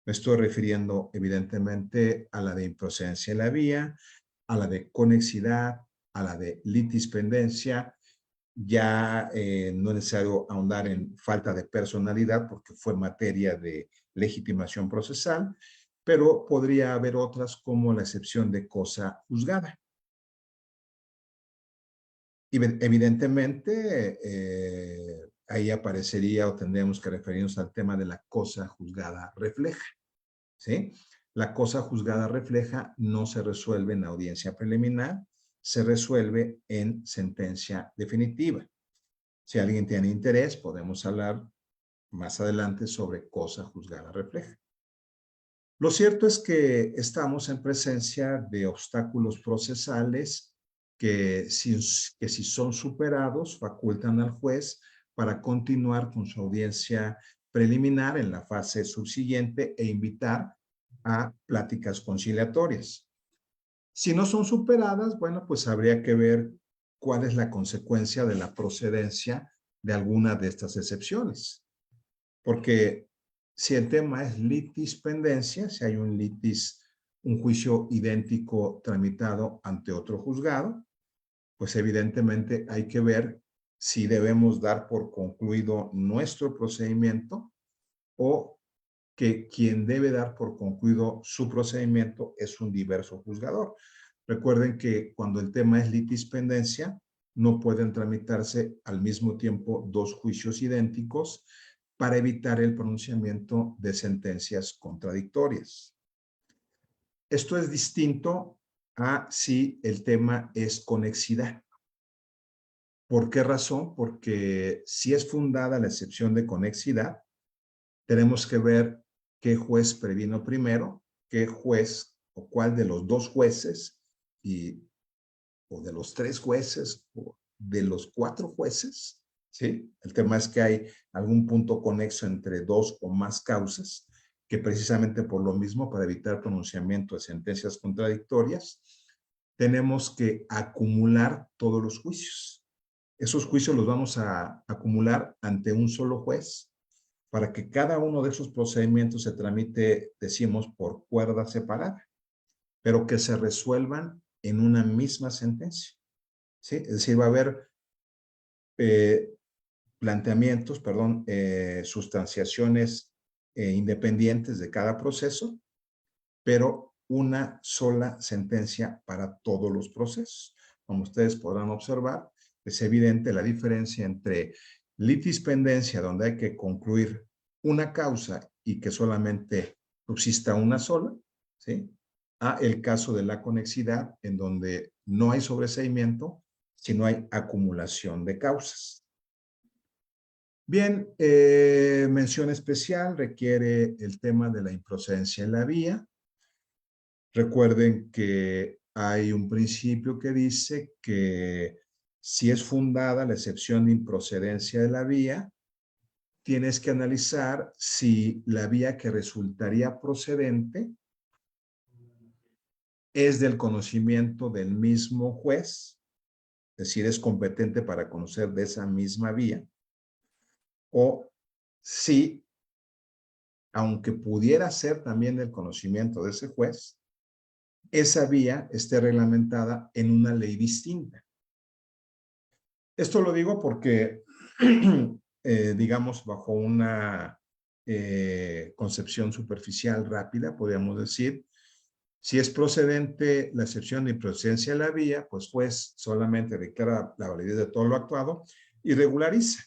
Me estoy refiriendo evidentemente a la de improcedencia en la vía, a la de conexidad, a la de litispendencia. Ya no es necesario ahondar en falta de personalidad porque fue materia de legitimación procesal, pero podría haber otras como la excepción de cosa juzgada. Evidentemente, ahí aparecería o tendríamos que referirnos al tema de la cosa juzgada refleja, ¿sí? La cosa juzgada refleja no se resuelve en audiencia preliminar, se resuelve en sentencia definitiva. Si alguien tiene interés, podemos hablar más adelante sobre cosa juzgada refleja. Lo cierto es que estamos en presencia de obstáculos procesales que si son superados, facultan al juez para continuar con su audiencia preliminar en la fase subsiguiente e invitar a pláticas conciliatorias. Si no son superadas, bueno, pues habría que ver cuál es la consecuencia de la procedencia de alguna de estas excepciones. Porque si el tema es litispendencia, si hay un juicio idéntico tramitado ante otro juzgado, pues evidentemente hay que ver si debemos dar por concluido nuestro procedimiento o que quien debe dar por concluido su procedimiento es un diverso juzgador. Recuerden que cuando el tema es litispendencia, no pueden tramitarse al mismo tiempo dos juicios idénticos para evitar el pronunciamiento de sentencias contradictorias. Esto es distinto a si el tema es conexidad. ¿Por qué razón? Porque si es fundada la excepción de conexidad, tenemos que ver qué juez previno primero, qué juez o cuál de los dos jueces o de los tres jueces o de los cuatro jueces, ¿sí? El tema es que hay algún punto conexo entre dos o más causas que precisamente por lo mismo, para evitar pronunciamiento de sentencias contradictorias, tenemos que acumular todos los juicios. Esos juicios los vamos a acumular ante un solo juez para que cada uno de esos procedimientos se tramite, decimos, por cuerda separada, pero que se resuelvan en una misma sentencia, ¿sí? Es decir, va a haber sustanciaciones independientes de cada proceso, pero una sola sentencia para todos los procesos. Como ustedes podrán observar, es evidente la diferencia entre litispendencia, donde hay que concluir una causa y que solamente subsista una sola, ¿sí? A el caso de la conexidad, en donde no hay sobreseimiento, sino hay acumulación de causas. Bien, mención especial requiere el tema de la improcedencia en la vía. Recuerden que hay un principio que dice que si es fundada la excepción de improcedencia de la vía, tienes que analizar si la vía que resultaría procedente es del conocimiento del mismo juez, es decir, es competente para conocer de esa misma vía, o si, aunque pudiera ser también del conocimiento de ese juez, esa vía esté reglamentada en una ley distinta. Esto lo digo porque, digamos, bajo una concepción superficial rápida, podríamos decir, si es procedente la excepción de improcedencia de la vía, pues juez solamente declara la validez de todo lo actuado y regulariza.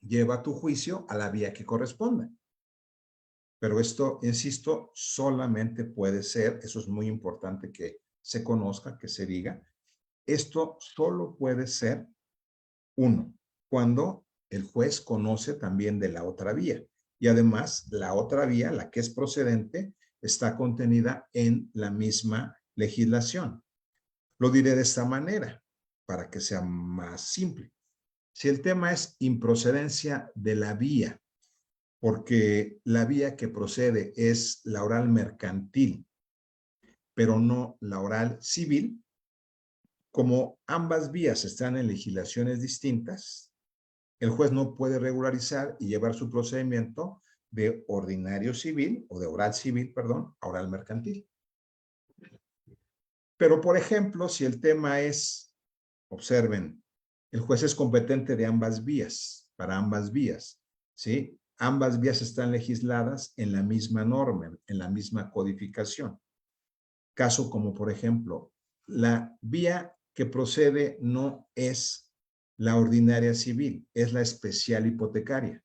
Lleva tu juicio a la vía que corresponda. Pero esto, insisto, solamente puede ser, eso es muy importante que se conozca, que se diga, esto solo puede ser, uno, cuando el juez conoce también de la otra vía. Y además, la otra vía, la que es procedente, está contenida en la misma legislación. Lo diré de esta manera, para que sea más simple. Si el tema es improcedencia de la vía, porque la vía que procede es la oral mercantil, pero no la oral civil, como ambas vías están en legislaciones distintas, el juez no puede regularizar y llevar su procedimiento de ordinario civil, o de oral civil, perdón, a oral mercantil. Pero, por ejemplo, si el tema es, observen, el juez es competente de ambas vías, para ambas vías, ¿sí? Ambas vías están legisladas en la misma norma, en la misma codificación. Caso como, por ejemplo, la vía que procede no es la ordinaria civil, es la especial hipotecaria.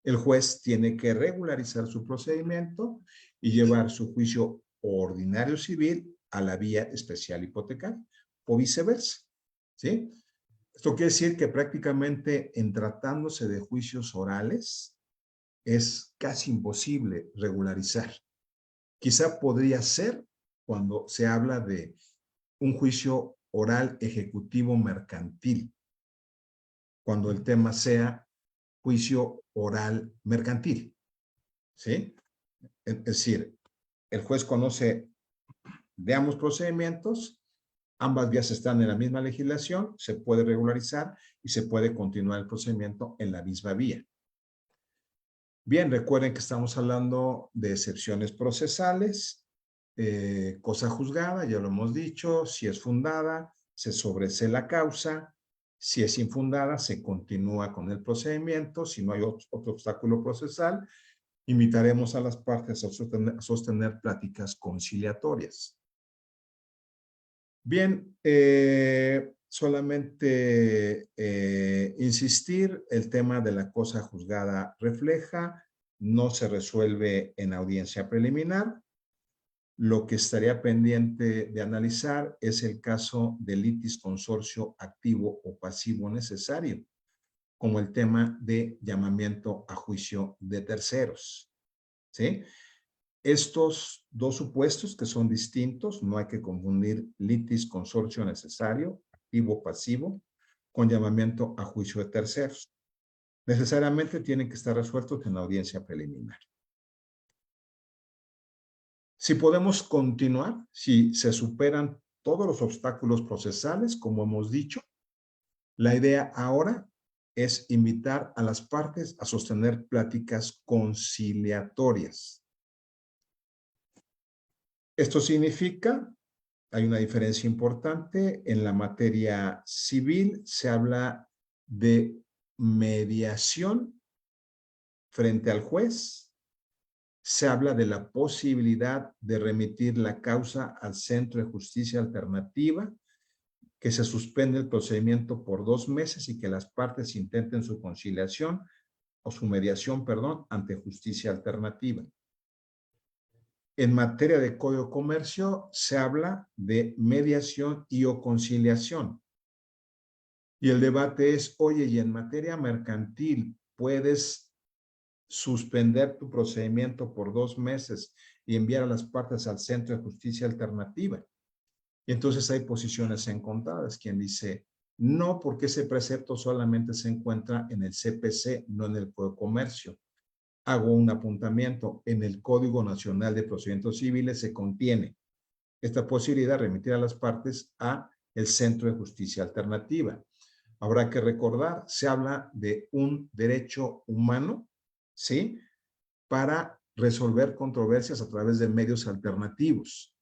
El juez tiene que regularizar su procedimiento y llevar su juicio ordinario civil a la vía especial hipotecaria, o viceversa, ¿sí? Esto quiere decir que prácticamente en tratándose de juicios orales es casi imposible regularizar. Quizá podría ser cuando se habla de un juicio oral ejecutivo mercantil, cuando el tema sea juicio oral mercantil, ¿sí? Es decir, el juez conoce de ambos procedimientos, ambas vías están en la misma legislación, se puede regularizar y se puede continuar el procedimiento en la misma vía. Bien, recuerden que estamos hablando de excepciones procesales, cosa juzgada, ya lo hemos dicho, si es fundada, se sobresee la causa, si es infundada, se continúa con el procedimiento, si no hay otro obstáculo procesal, invitaremos a las partes a sostener pláticas conciliatorias. Bien, solamente insistir, el tema de la cosa juzgada refleja, no se resuelve en audiencia preliminar. Lo que estaría pendiente de analizar es el caso de litis consorcio activo o pasivo necesario, como el tema de llamamiento a juicio de terceros, ¿sí? Estos dos supuestos que son distintos, no hay que confundir litis consorcio necesario, activo o pasivo, con llamamiento a juicio de terceros. Necesariamente tienen que estar resueltos en la audiencia preliminar. Si podemos continuar, si se superan todos los obstáculos procesales, como hemos dicho, la idea ahora es invitar a las partes a sostener pláticas conciliatorias. Esto significa, hay una diferencia importante, en la materia civil se habla de mediación frente al juez, se habla de la posibilidad de remitir la causa al Centro de Justicia Alternativa, que se suspende el procedimiento por 2 meses y que las partes intenten su conciliación o su mediación, perdón, ante justicia alternativa. En materia de Código de Comercio se habla de mediación y o conciliación. Y el debate es, oye, y en materia mercantil puedes suspender tu procedimiento por 2 meses y enviar a las partes al Centro de Justicia Alternativa. Y entonces hay posiciones encontradas. Quien dice, no, porque ese precepto solamente se encuentra en el CPC, no en el Código de Comercio. Hago un apuntamiento. En el Código Nacional de Procedimientos Civiles se contiene esta posibilidad de remitir a las partes a el Centro de Justicia Alternativa. Habrá que recordar, se habla de un derecho humano, ¿sí?, para resolver controversias a través de medios alternativos.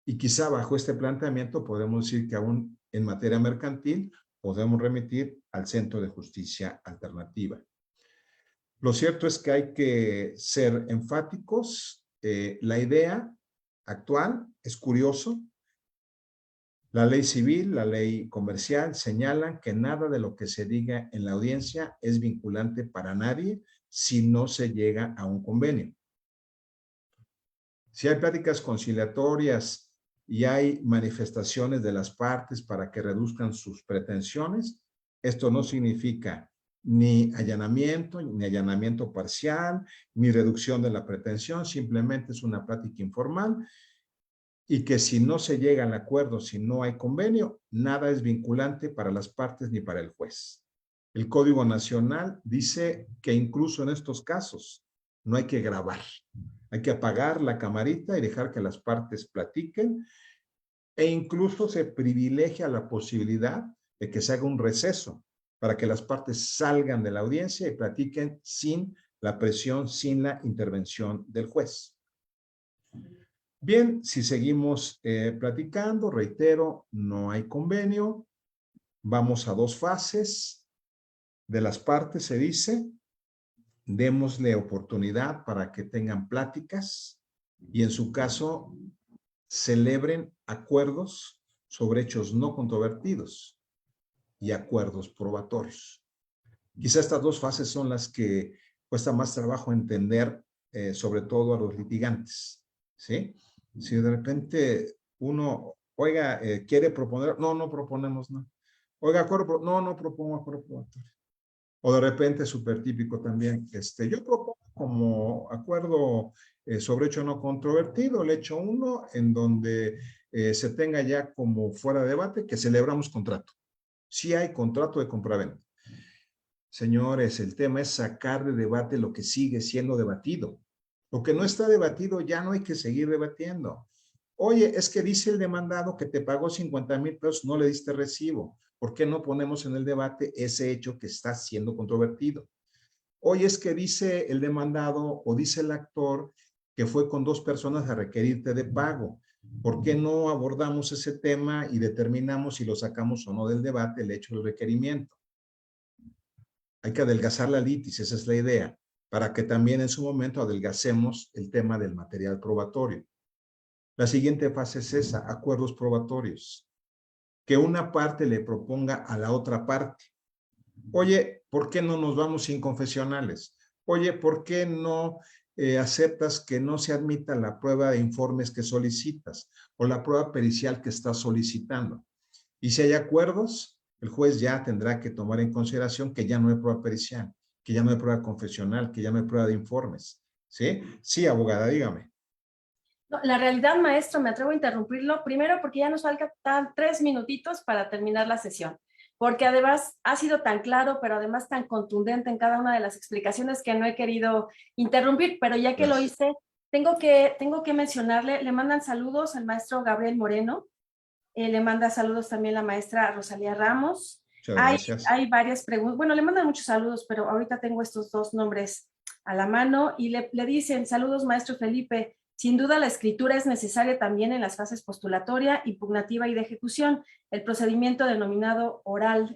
Y quizá bajo este planteamiento podemos decir que aún en materia mercantil podemos remitir al Centro de Justicia Alternativa. Lo cierto es que hay que ser enfáticos. La idea actual es curioso. La ley civil, la ley comercial señalan que nada de lo que se diga en la audiencia es vinculante para nadie si no se llega a un convenio. Si hay pláticas conciliatorias y hay manifestaciones de las partes para que reduzcan sus pretensiones, esto no significa ni allanamiento parcial, ni reducción de la pretensión, simplemente es una plática informal y que si no se llega al acuerdo, si no hay convenio, nada es vinculante para las partes ni para el juez. El Código Nacional dice que incluso en estos casos no hay que grabar, hay que apagar la camarita y dejar que las partes platiquen, e incluso se privilegia la posibilidad de que se haga un receso para que las partes salgan de la audiencia y platiquen sin la presión, sin la intervención del juez. Bien, si seguimos platicando, reitero, no hay convenio. Vamos a 2 fases. De las partes se dice, démosle oportunidad para que tengan pláticas y en su caso celebren acuerdos sobre hechos no controvertidos y acuerdos probatorios. Quizá estas 2 fases son las que cuesta más trabajo entender, sobre todo a los litigantes, ¿sí? Si de repente uno, oiga, quiere proponer, no proponemos nada. Oiga, acuerdo, no propongo acuerdo probatorio. O de repente, súper típico también, yo propongo como acuerdo sobre hecho no controvertido, el hecho 1, en donde se tenga ya como fuera de debate que celebramos contrato. Sí hay contrato de compraventa. Señores, el tema es sacar de debate lo que sigue siendo debatido. Lo que no está debatido ya no hay que seguir debatiendo. Oye, es que dice el demandado que te pagó 50,000 pesos, no le diste recibo. ¿Por qué no ponemos en el debate ese hecho que está siendo controvertido? Oye, es que dice el demandado o dice el actor que fue con 2 personas a requerirte de pago. ¿Por qué no abordamos ese tema y determinamos si lo sacamos o no del debate, el hecho del requerimiento? Hay que adelgazar la litis, esa es la idea, para que también en su momento adelgacemos el tema del material probatorio. La siguiente fase es esa, acuerdos probatorios. Que una parte le proponga a la otra parte. Oye, ¿por qué no nos vamos sin confesionales? Oye, ¿por qué no aceptas que no se admita la prueba de informes que solicitas o la prueba pericial que estás solicitando? Y si hay acuerdos, el juez ya tendrá que tomar en consideración que ya no hay prueba pericial, que ya no hay prueba confesional, que ya no hay prueba de informes. ¿Sí? Sí, abogada, dígame. No, la realidad, maestro, me atrevo a interrumpirlo, primero porque ya nos faltan 3 minutitos para terminar la sesión, porque además ha sido tan claro, pero además tan contundente en cada una de las explicaciones que no he querido interrumpir, pero ya que lo hice, tengo que mencionarle, le mandan saludos al maestro Gabriel Moreno, le manda saludos también la maestra Rosalía Ramos. Hay varias preguntas, bueno, le mandan muchos saludos, pero ahorita tengo estos 2 nombres a la mano y le dicen, saludos maestro Felipe, sin duda la escritura es necesaria también en las fases postulatoria, impugnativa y de ejecución, el procedimiento denominado oral,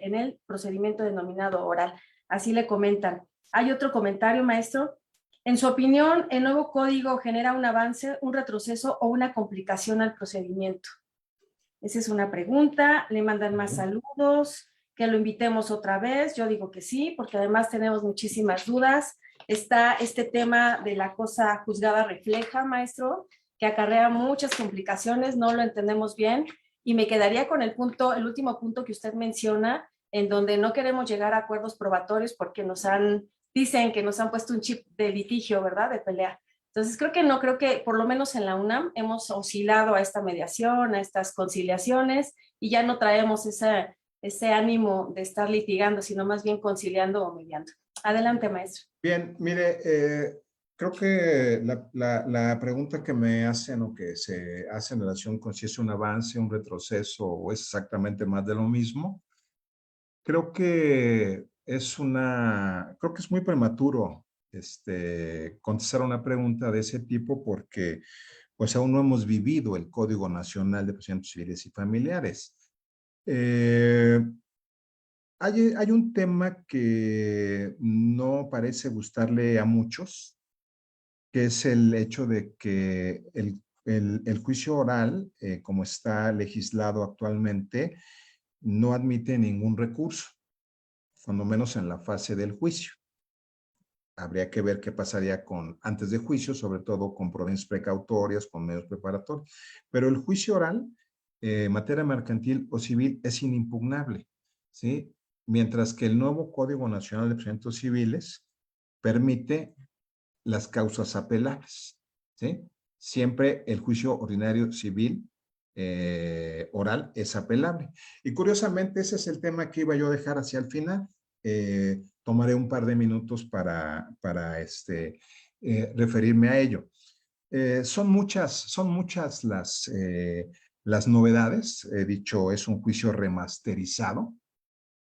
así le comentan. Hay otro comentario, maestro. En su opinión, ¿el nuevo código genera un avance, un retroceso o una complicación al procedimiento? Esa es una pregunta. Le mandan más saludos, que lo invitemos otra vez. Yo digo que sí, porque además tenemos muchísimas dudas. Está este tema de la cosa juzgada refleja, maestro, que acarrea muchas complicaciones, no lo entendemos bien. Y me quedaría con el último punto que usted menciona, en donde no queremos llegar a acuerdos probatorios porque dicen que nos han puesto un chip de litigio, ¿verdad? De pelea. Entonces creo que por lo menos en la UNAM hemos oscilado a esta mediación, a estas conciliaciones, y ya no traemos ese ánimo de estar litigando, sino más bien conciliando o mediando. Adelante, maestro. Bien, mire, creo que la pregunta que me hacen o que se hace en relación con si es un avance, un retroceso o es exactamente más de lo mismo, creo que creo que es muy prematuro contestar una pregunta de ese tipo porque pues aún no hemos vivido el Código Nacional de Procedimientos Civiles y Familiares. Hay un tema que no parece gustarle a muchos, que es el hecho de que el juicio oral, como está legislado actualmente, no admite ningún recurso, cuando menos en la fase del juicio. Habría que ver qué pasaría antes de juicio, sobre todo con pruebas precautorias, con medios preparatorios. Pero el juicio oral, materia mercantil o civil, es inimpugnable, ¿sí? Mientras que el nuevo Código Nacional de Procedimientos Civiles permite las causas apelables, ¿sí? Siempre el juicio ordinario civil oral es apelable. Y curiosamente ese es el tema que iba yo a dejar hacia el final. Tomaré un par de minutos para referirme a ello. Son muchas las novedades. He dicho, es un juicio remasterizado,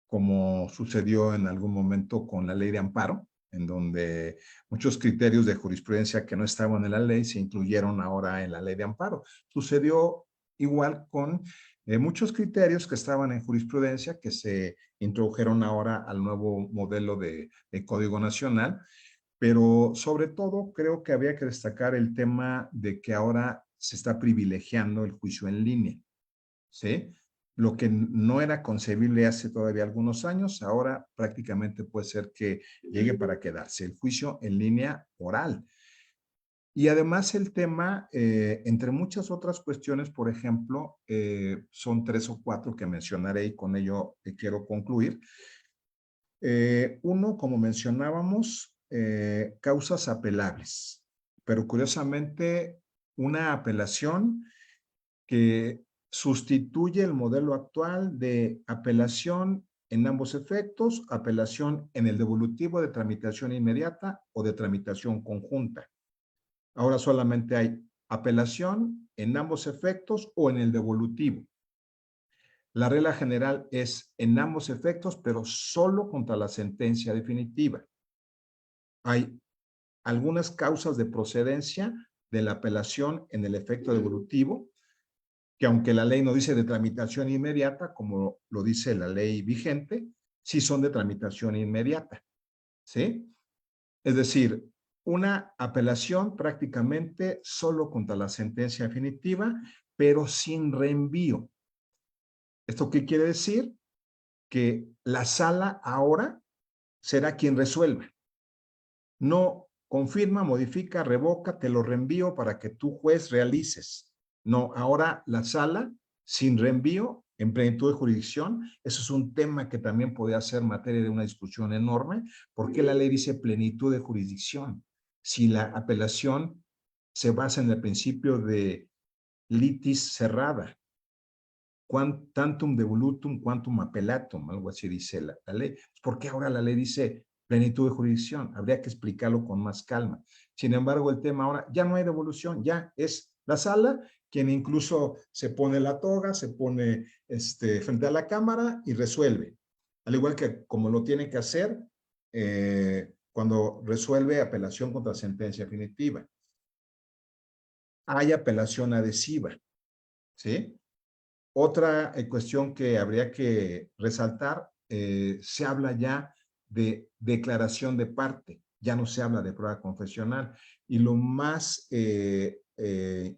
como sucedió en algún momento con la ley de amparo, en donde muchos criterios de jurisprudencia que no estaban en la ley se incluyeron ahora en la ley de amparo. Sucedió igual con muchos criterios que estaban en jurisprudencia que se introdujeron ahora al nuevo modelo de Código Nacional, pero sobre todo creo que había que destacar el tema de que ahora se está privilegiando el juicio en línea, ¿sí? Lo que no era concebible hace todavía algunos años, ahora prácticamente puede ser que llegue para quedarse, el juicio en línea oral. Y además el tema, entre muchas otras cuestiones, por ejemplo, son 3 o 4 que mencionaré y con ello quiero concluir. Uno, como mencionábamos, causas apelables, pero curiosamente una apelación que sustituye el modelo actual de apelación en ambos efectos, apelación en el devolutivo de tramitación inmediata o de tramitación conjunta. Ahora solamente hay apelación en ambos efectos o en el devolutivo. La regla general es en ambos efectos, pero solo contra la sentencia definitiva. Hay algunas causas de procedencia de la apelación en el efecto devolutivo, que aunque la ley no dice de tramitación inmediata, como lo dice la ley vigente, sí son de tramitación inmediata, ¿sí? Es decir, una apelación prácticamente solo contra la sentencia definitiva, pero sin reenvío. ¿Esto qué quiere decir? Que la sala ahora será quien resuelva. No confirma, modifica, revoca, te lo reenvío para que tú, juez, realices. No, ahora la sala, sin reenvío, en plenitud de jurisdicción, eso es un tema que también podría ser materia de una discusión enorme, porque la ley dice plenitud de jurisdicción. Si la apelación se basa en el principio de litis cerrada, tantum devolutum, quantum appellatum, algo así dice la ley. ¿Por qué ahora la ley dice plenitud de jurisdicción? Habría que explicarlo con más calma. Sin embargo, el tema ahora ya no hay devolución, ya es la sala quien incluso se pone la toga, se pone frente a la cámara y resuelve. Al igual que como lo tiene que hacer cuando resuelve apelación contra sentencia definitiva. Hay apelación adhesiva, ¿sí? Otra cuestión que habría que resaltar, se habla ya de declaración de parte, ya no se habla de prueba confesional. Y lo más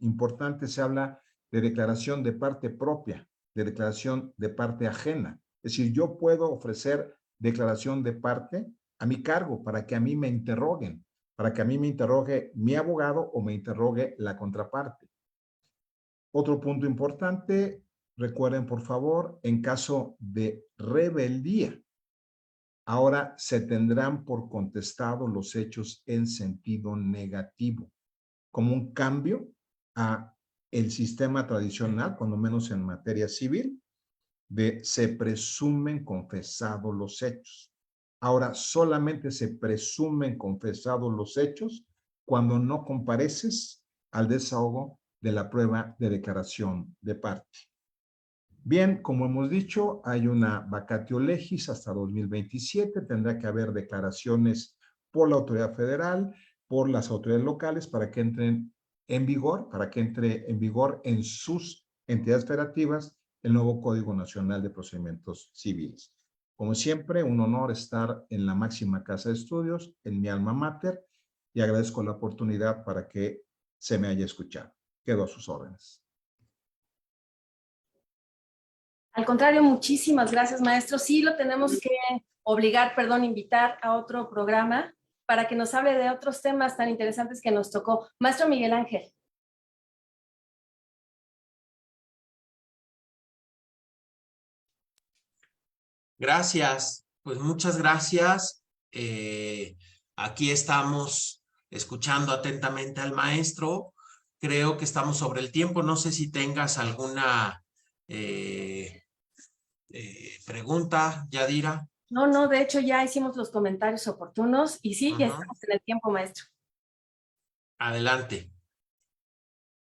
importante, se habla de declaración de parte propia, de declaración de parte ajena. Es decir, yo puedo ofrecer declaración de parte a mi cargo para que a mí me interroguen, para que a mí me interrogue mi abogado o me interrogue la contraparte. Otro punto importante, recuerden por favor, en caso de rebeldía, ahora se tendrán por contestado los hechos en sentido negativo, como un cambio a el sistema tradicional, cuando menos en materia civil, de se presumen confesados los hechos. Ahora solamente se presumen confesados los hechos cuando no compareces al desahogo de la prueba de declaración de parte. Bien, como hemos dicho, hay una vacatio legis hasta 2027. Tendrá que haber declaraciones por la autoridad federal, por las autoridades locales, para que entren en vigor, para que entre en vigor en sus entidades federativas el nuevo Código Nacional de Procedimientos Civiles. Como siempre, un honor estar en la máxima casa de estudios, en mi alma mater, y agradezco la oportunidad para que se me haya escuchado. Quedo a sus órdenes. Al contrario, muchísimas gracias, maestro. Sí, lo tenemos que invitar a otro programa para que nos hable de otros temas tan interesantes que nos tocó. Maestro Miguel Ángel. Gracias, pues muchas gracias. Aquí estamos escuchando atentamente al maestro. Creo que estamos sobre el tiempo. No sé si tengas alguna pregunta, Yadira. No, de hecho ya hicimos los comentarios oportunos y sí, ya estamos en el tiempo, maestro. Adelante.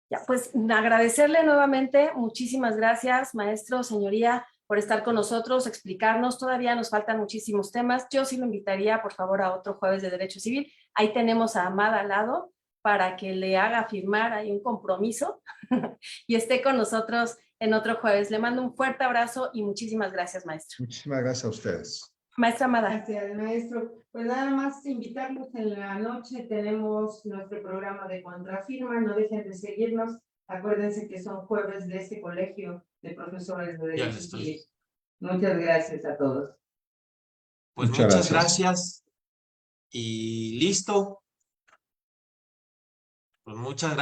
Ya, pues agradecerle nuevamente, muchísimas gracias, maestro, señoría, por estar con nosotros, explicarnos. Todavía nos faltan muchísimos temas. Yo sí lo invitaría, por favor, a otro jueves de Derecho Civil. Ahí tenemos a Amada al lado para que le haga firmar ahí un compromiso y esté con nosotros en otro jueves. Le mando un fuerte abrazo y muchísimas gracias, maestro. Muchísimas gracias a ustedes. Maestra Amada. Gracias, maestro. Pues nada más invitarlos, en la noche tenemos nuestro programa de contrafirma, no dejen de seguirnos. Acuérdense que son jueves de este colegio de profesores de Derecho Civil. Muchas gracias a todos. Pues muchas gracias. Y listo. Pues muchas gracias.